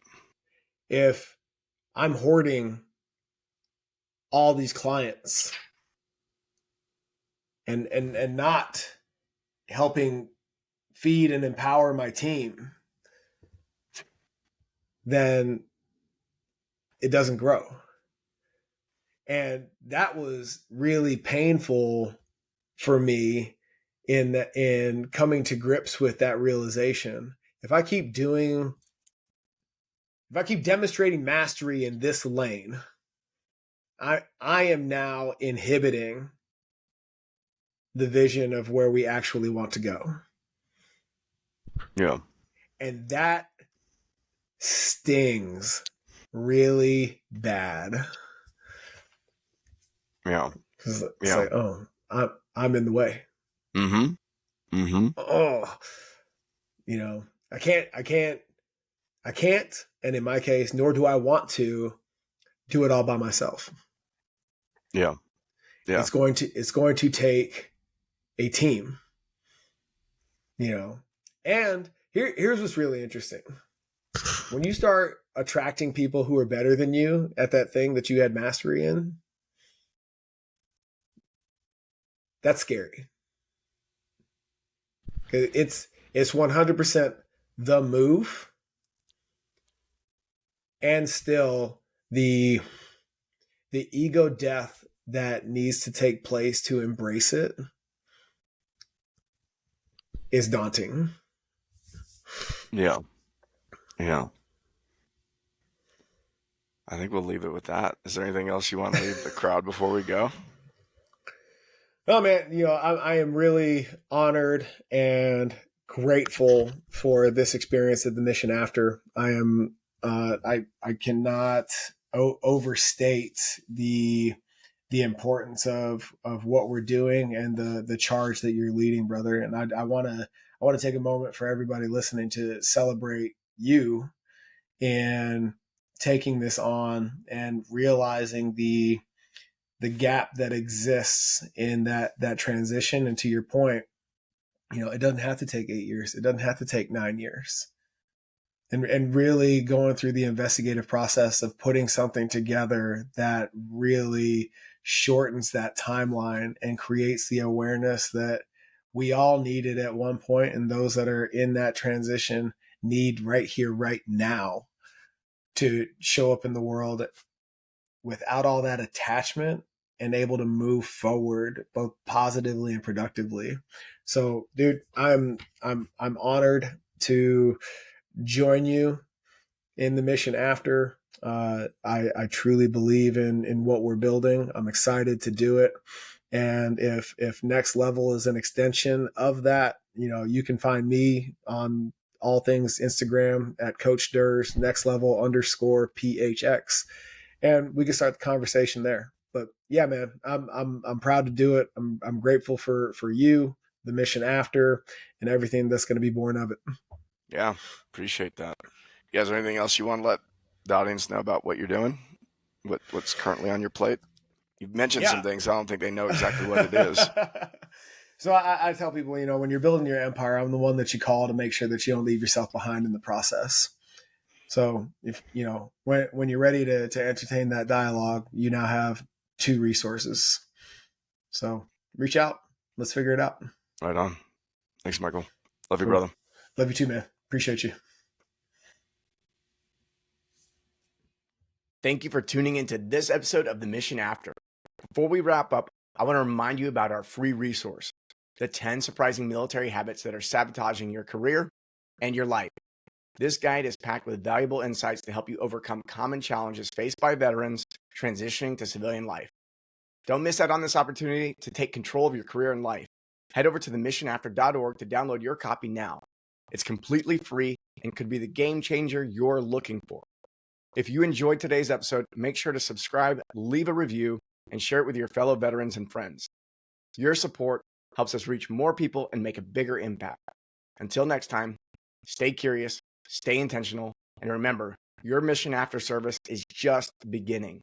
If I'm hoarding all these clients and not helping feed and empower my team, then it doesn't grow. And that was really painful for me in coming to grips with that realization. if I keep demonstrating mastery in this lane, I am now inhibiting the vision of where we actually want to go. Yeah. And that stings really bad. Yeah. It's like, oh, I'm in the way. Mm-hmm. Mm-hmm. Oh, I can't, and in my case, nor do I want to do it all by myself. Yeah. Yeah. It's going to take a team, And here's what's really interesting. When you start attracting people who are better than you at that thing that you had mastery in, that's scary. It's 100% the move, and still the ego death that needs to take place to embrace it is daunting. Yeah. Yeah. I think we'll leave it with that. Is there anything else you want to leave the crowd before we go? Oh man, I am really honored and grateful for this experience at the Mission After. I am I cannot overstate the importance of what we're doing and the charge that you're leading, brother. And I want to take a moment for everybody listening to celebrate you in taking this on and realizing the gap that exists in that transition. And to your point, it doesn't have to take 8 years. It doesn't have to take 9 years. And really going through the investigative process of putting something together that really shortens that timeline and creates the awareness that we all needed at one point, and those that are in that transition need right here, right now, to show up in the world without all that attachment and able to move forward both positively and productively. So, dude, I'm honored to join you in the Mission After. I truly believe in what we're building. I'm excited to do it. And if Next Level is an extension of that, you can find me on all things Instagram at Coach Durs, Next Level _PHX. And we can start the conversation there. But yeah, man, I'm proud to do it. I'm grateful for you, the Mission After, and everything that's going to be born of it. Yeah, appreciate that. You guys, anything else you want to let the audience know about what you're doing? What's currently on your plate? You've mentioned some things. I don't think they know exactly what it is. So I tell people, when you're building your empire, I'm the one that you call to make sure that you don't leave yourself behind in the process. So if when you're ready to entertain that dialogue, you now have 2 resources. So reach out. Let's figure it out. Right on. Thanks, Mycal. Love you, brother. Love you too, man. Appreciate you. Thank you for tuning into this episode of The Mission After. Before we wrap up, I want to remind you about our free resource, the 10 surprising military habits that are sabotaging your career and your life. This guide is packed with valuable insights to help you overcome common challenges faced by veterans transitioning to civilian life. Don't miss out on this opportunity to take control of your career and life. Head over to themissionafter.org to download your copy now. It's completely free and could be the game changer you're looking for. If you enjoyed today's episode, make sure to subscribe, leave a review, and share it with your fellow veterans and friends. Your support helps us reach more people and make a bigger impact. Until next time, stay curious, stay intentional, and remember, your mission after service is just beginning.